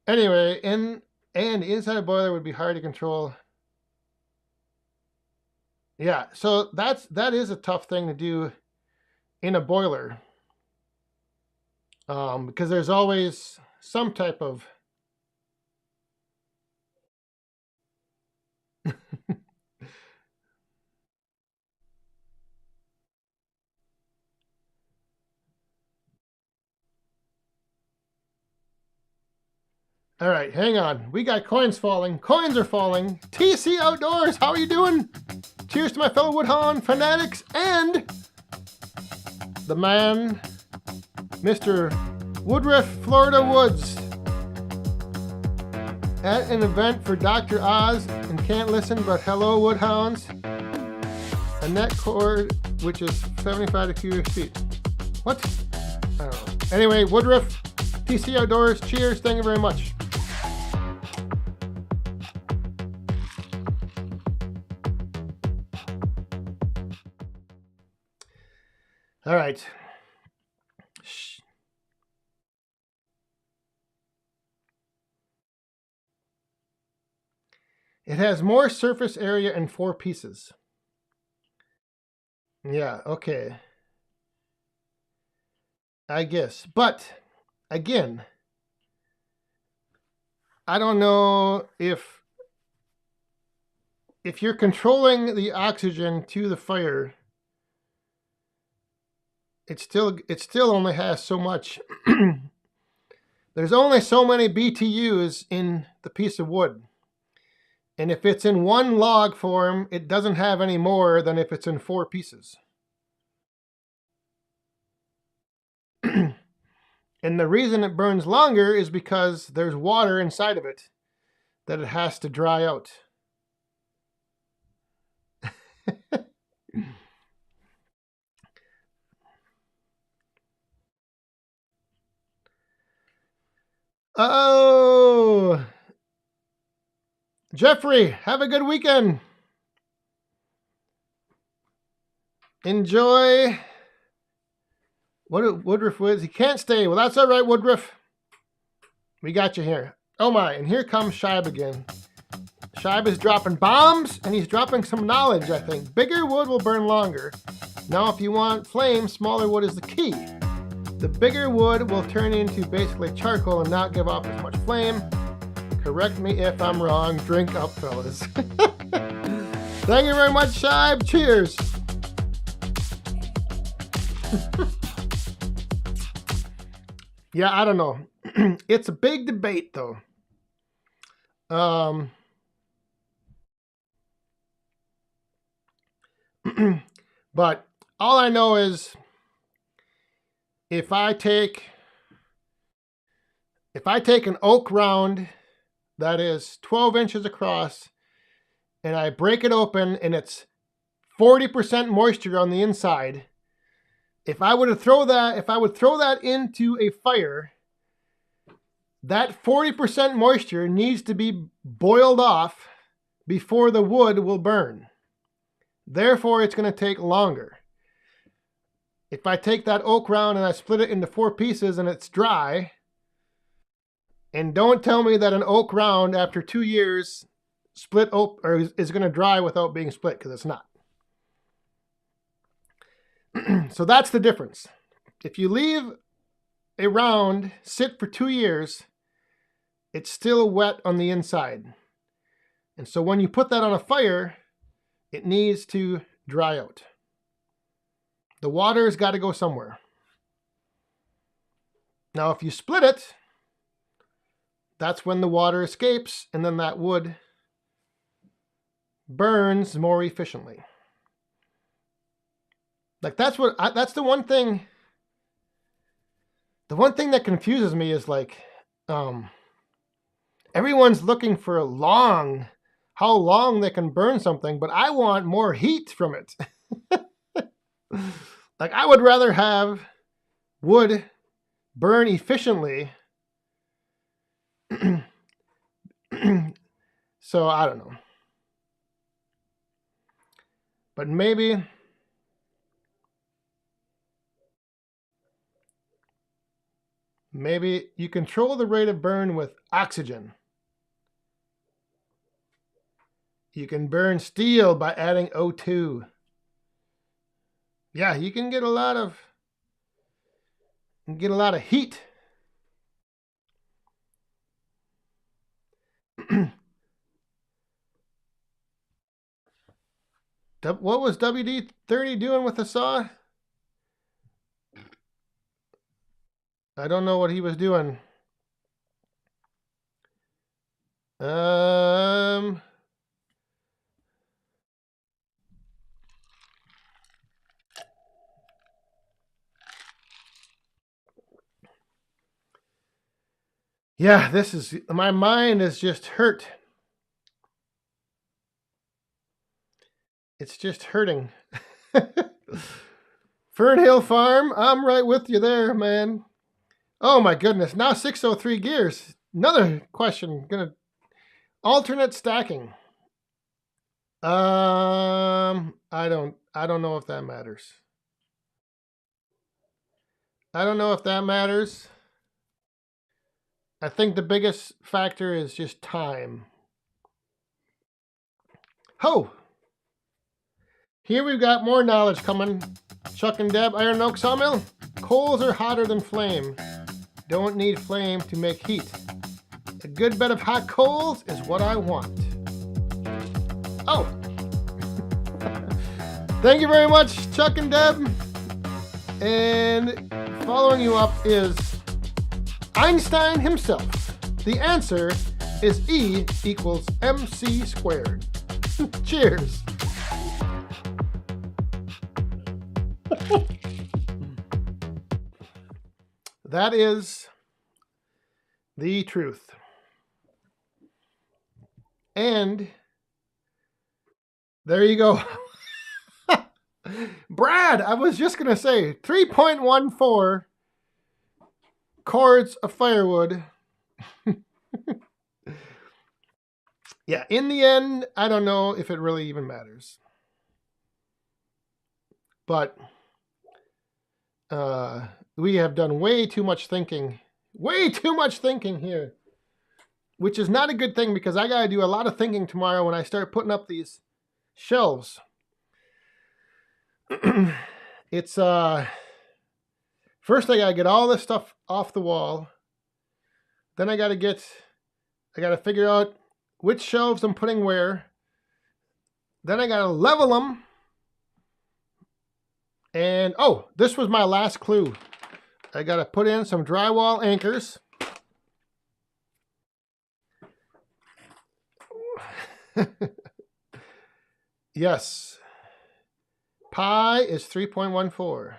Anyway, inside a boiler would be hard to control. Yeah, so that is a tough thing to do in a boiler. Because there's always some type of All right, hang on. We got coins falling. Coins are falling. TC Outdoors, how are you doing? Cheers to my fellow Woodhound fanatics and the man, Mr. Woodruff, Florida Woods. At an event for Dr. Oz and can't listen, but hello, Woodhounds. A net cord, which is 75 cubic feet. What? I don't know. Anyway, Woodruff, TC Outdoors, cheers. Thank you very much. All right. Shh. It has more surface area in 4 pieces. Yeah, okay. I guess. But, again, I don't know if you're controlling the oxygen to the fire, it still only has so much. There's only so many BTUs in the piece of wood. And if it's in one log form, it doesn't have any more than if it's in 4 pieces. And the reason it burns longer is because there's water inside of it that it has to dry out. Oh, Jeffrey, have a good weekend. Enjoy. What Woodruff Woods? He can't stay. Well, that's all right, Woodruff. We got you here. Oh my, and here comes Shibe again. Shibe is dropping bombs, and he's dropping some knowledge, I think. Bigger wood will burn longer. Now, if you want flame, smaller wood is the key. The bigger wood will turn into basically charcoal and not give off as much flame. Correct me if I'm wrong. Drink up, fellas. Thank you very much, Shibe. Cheers. Yeah, I don't know. It's a big debate, though. But all I know is if I take an oak round that is 12 inches across and I break it open and it's 40% moisture on the inside, if I would throw that into a fire, that 40% moisture needs to be boiled off before the wood will burn. Therefore, it's going to take longer. If I take that oak round and I split it into 4 pieces and it's dry, and don't tell me that an oak round after 2 years split oak or is going to dry without being split, because it's not. So that's the difference. If you leave a round sit for 2 years, it's still wet on the inside. And so when you put that on a fire, it needs to dry out. The water's got to go somewhere. Now, if you split it, that's when the water escapes, and then that wood burns more efficiently. Like that's the one thing. The one thing that confuses me is like, everyone's looking for how long they can burn something, but I want more heat from it. Like I would rather have wood burn efficiently. So I don't know. But maybe you control the rate of burn with oxygen. You can burn steel by adding O2. Yeah, you can get a lot of heat. What was WD-30 doing with the saw? I don't know what he was doing. Um, yeah, this is, my mind is just hurt. It's just hurting. Fernhill Farm, I'm right with you there, man. Oh my goodness, now 603 gears. Another question, gonna alternate stacking. I don't know if that matters. I don't know if that matters. I think the biggest factor is just time. Ho! Here we've got more knowledge coming. Chuck and Deb, Iron Oak Sawmill. Coals are hotter than flame. Don't need flame to make heat. A good bed of hot coals is what I want. Oh! Thank you very much, Chuck and Deb. And following you up is Einstein himself. The answer is E equals MC squared. Cheers. That is the truth. And there you go. Brad, I was just going to say 3.14 cords of firewood. Yeah, in the end, I don't know if it really even matters. But we have done way too much thinking. Way too much thinking here. Which is not a good thing because I got to do a lot of thinking tomorrow when I start putting up these shelves. It's first I got to get all this stuff off the wall. Then I got to figure out which shelves I'm putting where. Then I got to level them. And oh, this was my last clue. I got to put in some drywall anchors. Yes. Pi is 3.14.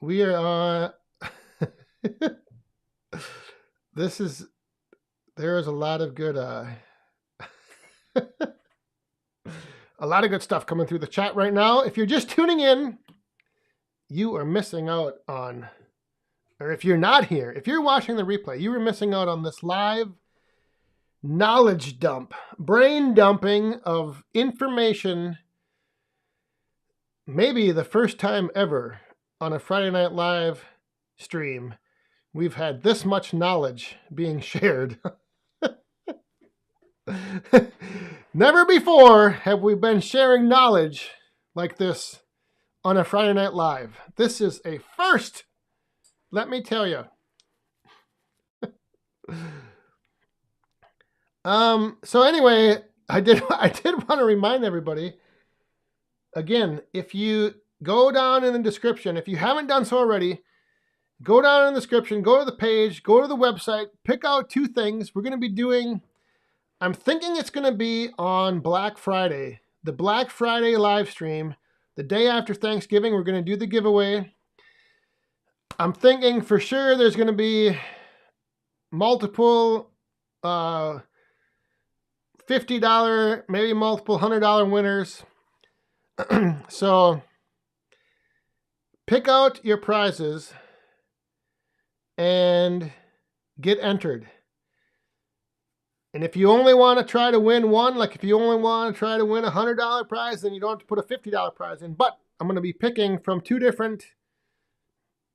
We are on. There is a lot of good, a lot of good stuff coming through the chat right now. If you're just tuning in, you are missing out on, or if you're not here, if you're watching the replay, you are missing out on this live knowledge dump, brain dumping of information, maybe the first time ever on a Friday Night Live stream we've had this much knowledge being shared. Never before have we been sharing knowledge like this on a Friday Night Live. This is a first, let me tell you. So anyway, I did want to remind everybody, again, if you go down in the description, if you haven't done so already, go down in the description, go to the page, go to the website, pick out two things. We're going to be doing, I'm thinking it's going to be on Black Friday, the Black Friday live stream, the day after Thanksgiving. We're going to do the giveaway. I'm thinking for sure there's going to be multiple $50, maybe multiple $100 winners. So pick out your prizes and get entered. And if you only want to try to win one, like if you only want to try to win a $100 prize, then you don't have to put a $50 prize in. But I'm going to be picking from two different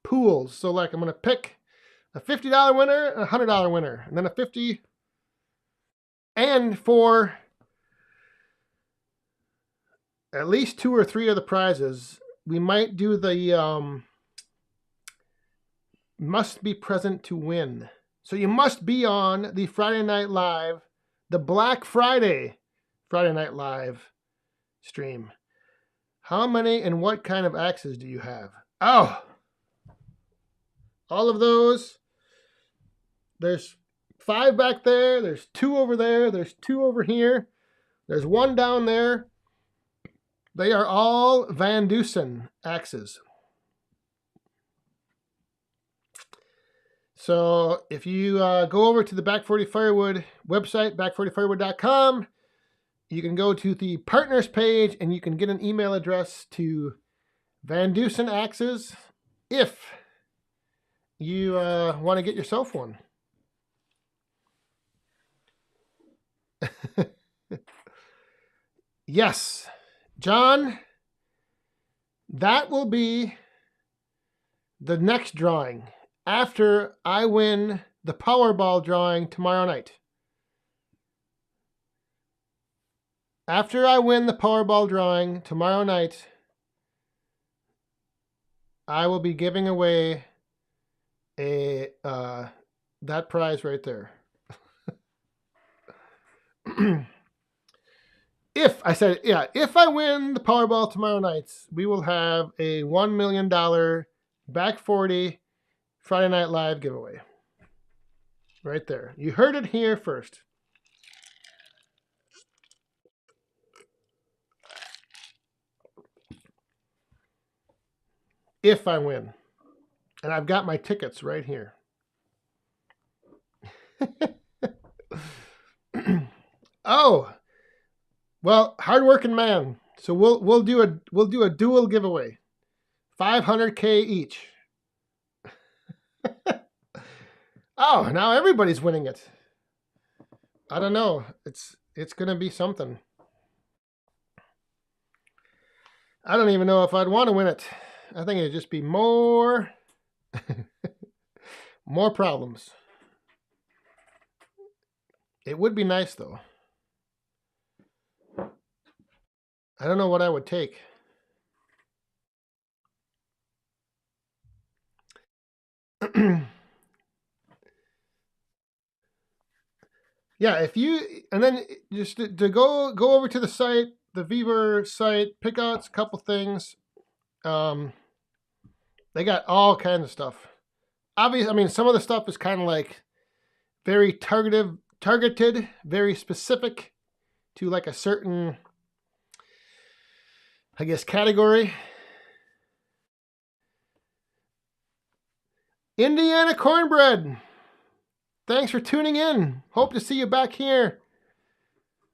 pools. So like I'm going to pick a $50 winner and a $100 winner, and then a 50. And for at least 2 or 3 of the prizes, we might do the must be present to win. So you must be on the Friday Night Live, the Black Friday Friday Night Live stream. How many and what kind of axes do you have? Oh, all of those There's 5 back there. There's 2 over there. There's 2 over here. There's 1 down there. They are all Van Dusen axes. So if you go over to the Back 40 Firewood website, back40firewood.com, you can go to the partners page and you can get an email address to Van Dusen axes if you want to get yourself one. Yes, John, that will be the next drawing after I win the Powerball drawing tomorrow night. After I win the Powerball drawing tomorrow night, I will be giving away that prize right there. If I win the Powerball tomorrow night, we will have a $1 million Back 40 Friday Night Live giveaway. Right there. You heard it here first. If I win. And I've got my tickets right here. Oh, well, hardworking man. So we'll do a dual giveaway, $500K each. Oh, now everybody's winning it. I don't know. It's gonna be something. I don't even know if I'd want to win it. I think it'd just be more problems. It would be nice though. I don't know what I would take. Yeah, if you, and then just to go over to the site, the Viver site, pick out a couple things. They got all kinds of stuff. Obviously, I mean, some of the stuff is kind of like very targeted, very specific to like a certain, I guess, category. Indiana Cornbread. Thanks for tuning in. Hope to see you back here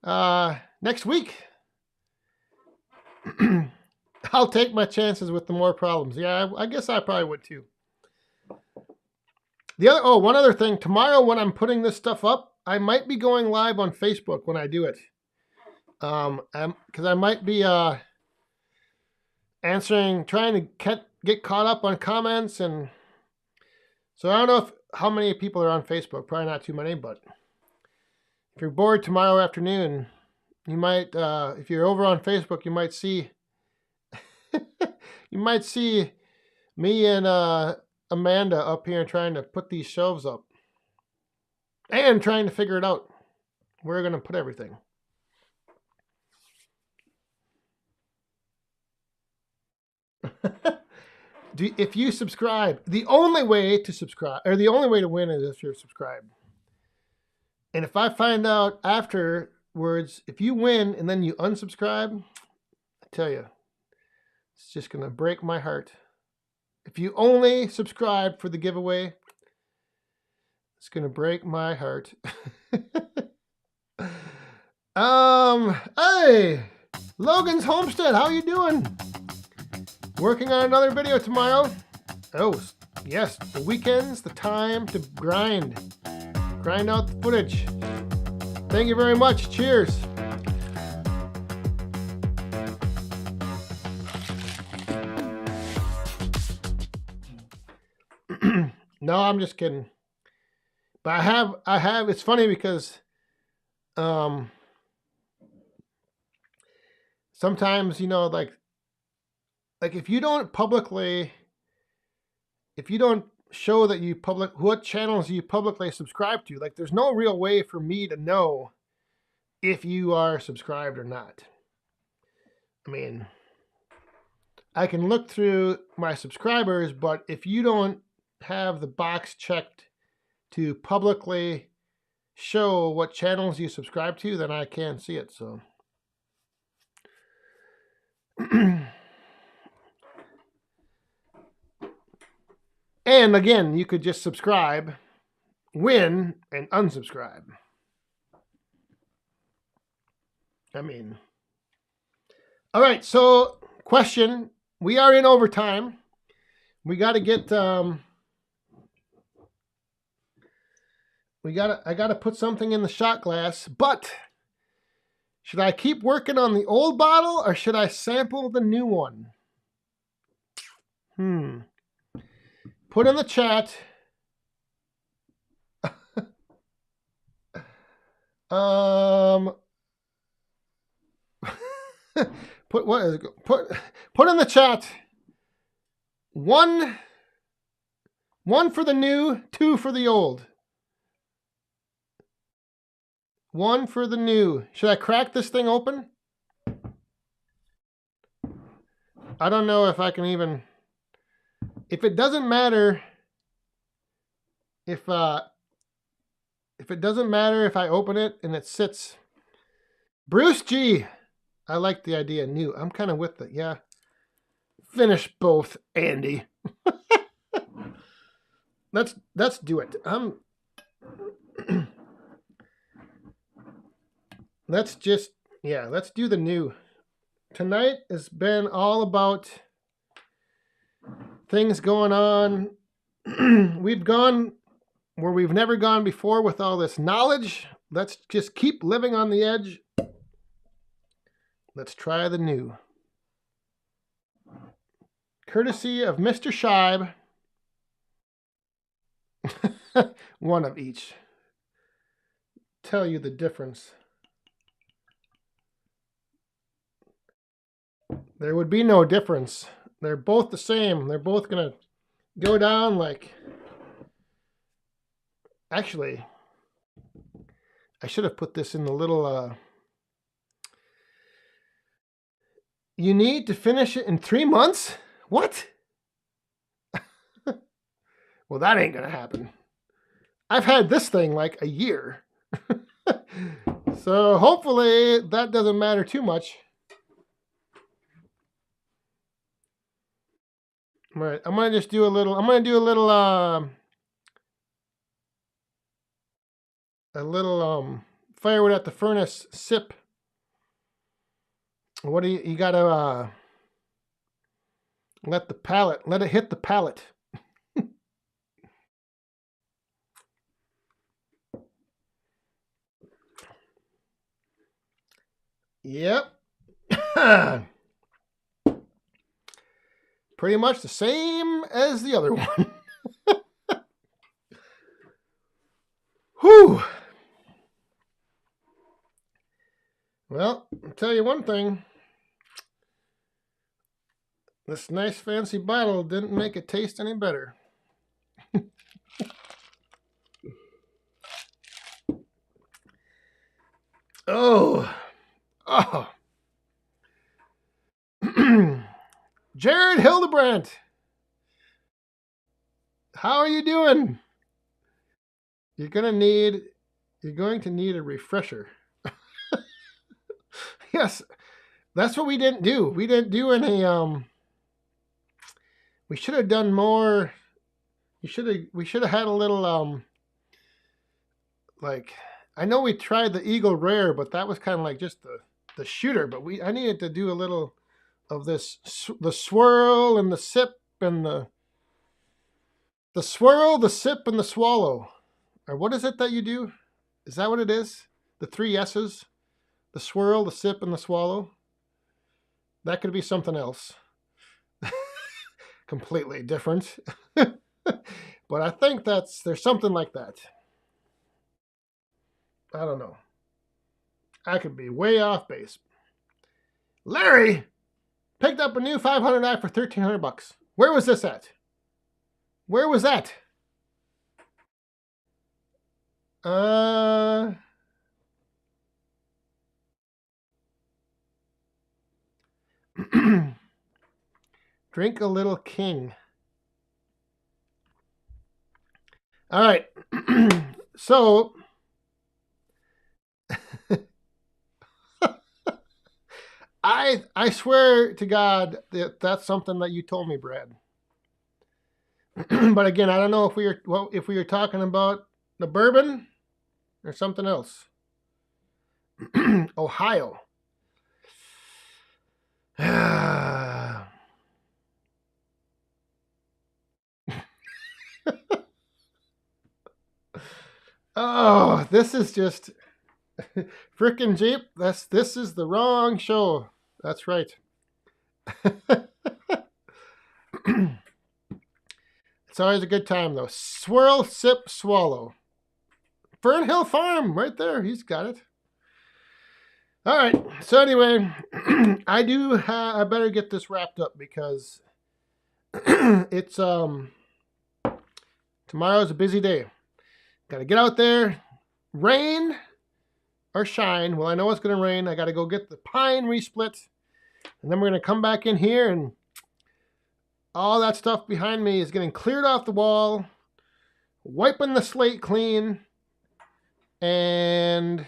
next week. I'll take my chances with the more problems. Yeah, I guess I probably would too. One other thing. Tomorrow when I'm putting this stuff up, I might be going live on Facebook when I do it. Because I might be trying to get caught up on comments, and so I don't know how many people are on Facebook. Probably not too many, but if you're bored tomorrow afternoon, you might, if you're over on Facebook, you might see me and Amanda up here trying to put these shelves up and trying to figure it out where we're going to put everything. If you subscribe, the only way to subscribe, or the only way to win is if you're subscribed. And if I find out afterwards, if you win and then you unsubscribe, I tell you, it's just going to break my heart. If you only subscribe for the giveaway, it's going to break my heart. Hey, Logan's Homestead, how you doing? Working on another video tomorrow. Oh, yes, the weekend's the time to grind out the footage. Thank you very much. Cheers. No, I'm just kidding. But I have, it's funny because sometimes, you know, like if you don't show that you what channels you publicly subscribe to, like there's no real way for me to know if you are subscribed or not. I mean, I can look through my subscribers, but if you don't have the box checked to publicly show what channels you subscribe to, then I can see it. So and again, you could just subscribe, win, and unsubscribe. I mean, all right. So, question: we are in overtime. We got to get. I got to put something in the shot glass. But should I keep working on the old bottle or should I sample the new one? Put in the chat. Put in the chat. One for the new, 2 for the old. 1 for the new. Should I crack this thing open? I don't know if I can even. If it doesn't matter, if it doesn't matter if I open it and it sits. Bruce G. I like the idea. New. I'm kind of with it. Yeah. Finish both, Andy. Let's do it. Let's do the new. Tonight has been all about things going on. We've gone where we've never gone before with all this knowledge. Let's just keep living on the edge. Let's try the new. Courtesy of Mr. Scheib. One of each. Tell you the difference. There would be no difference. They're both the same. They're both going to go down like... Actually, I should have put this in the little... You need to finish it in 3 months? What? Well, that ain't going to happen. I've had this thing like a year. So hopefully that doesn't matter too much. All right, I'm going to just do a little, firewood at the furnace sip. What do you got to let it hit the palate. Yep. Pretty much the same as the other one. Whew. Well, I'll tell you one thing. This nice fancy bottle didn't make it taste any better. Oh. Jared Hildebrandt. How are you doing? You're going to need a refresher. Yes. That's what we didn't do. We didn't do any we should have done more. We should have had a little like, I know we tried the Eagle Rare, but that was kind of like just the shooter, but I needed to do a little of this, the swirl and the sip and the swirl, the sip and the swallow. Or what is it that you do? Is that what it is? The 3 S's? The swirl, the sip and the swallow? That could be something else. Completely different. But I think there's something like that. I don't know. I could be way off base. Larry picked up a new 500i for $1,300. Where was this at? Where was that? Drink a little king. All right. So, I swear to God that that's something that you told me, Brad. But again, I don't know if we were talking about the bourbon or something else. Ohio. Oh, this is just frickin' Jeep. This is the wrong show. That's right. It's always a good time though. Swirl, sip, swallow. Fernhill Farm, right there. He's got it. All right. So anyway, I better get this wrapped up because it's tomorrow's a busy day. Got to get out there, rain or shine. Well, I know it's going to rain. I got to go get the pine resplit, and then we're going to come back in here, and all that stuff behind me is getting cleared off the wall, wiping the slate clean, and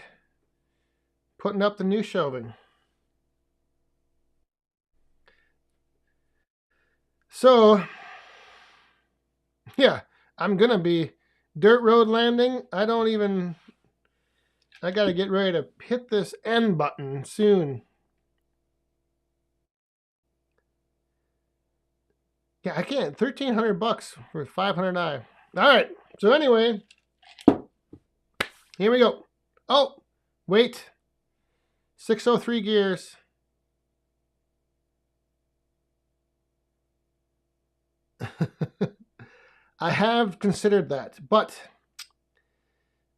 putting up the new shelving. So, yeah, I'm going to be dirt road landing. I got to get ready to hit this end button soon. Yeah, I can't. $1,300 for 500i. All right. So anyway, here we go. Oh, wait. 603 gears. I have considered that, but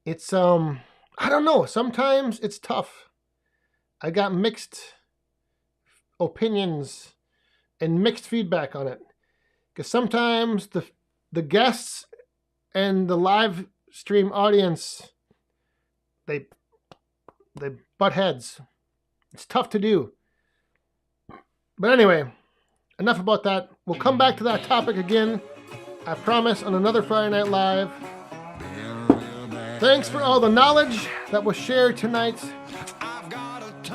it's I don't know. Sometimes it's tough. I got mixed opinions and mixed feedback on it. Because sometimes the guests and the live stream audience, they butt heads. It's tough to do. But anyway, enough about that. We'll come back to that topic again, I promise, on another Friday Night Live. Thanks for all the knowledge that was shared tonight.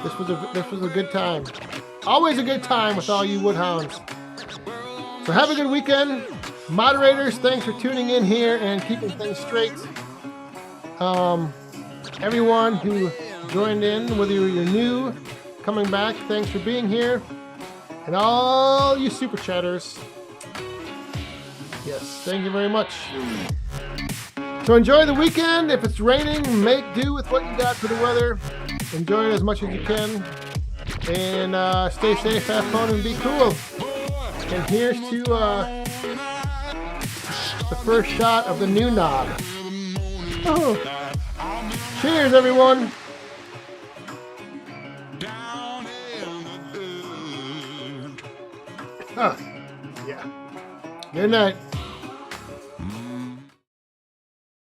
This was a good time. Always a good time with all you Woodhounds. So have a good weekend. Moderators, thanks for tuning in here and keeping things straight. Everyone who joined in, whether you're new, coming back, thanks for being here. And all you super chatters, yes, thank you very much. So enjoy the weekend. If it's raining, make do with what you got for the weather. Enjoy it as much as you can. And stay safe, have fun, and be cool. And here's to the first shot of the new knob. Oh. Cheers, everyone. Yeah. Good night.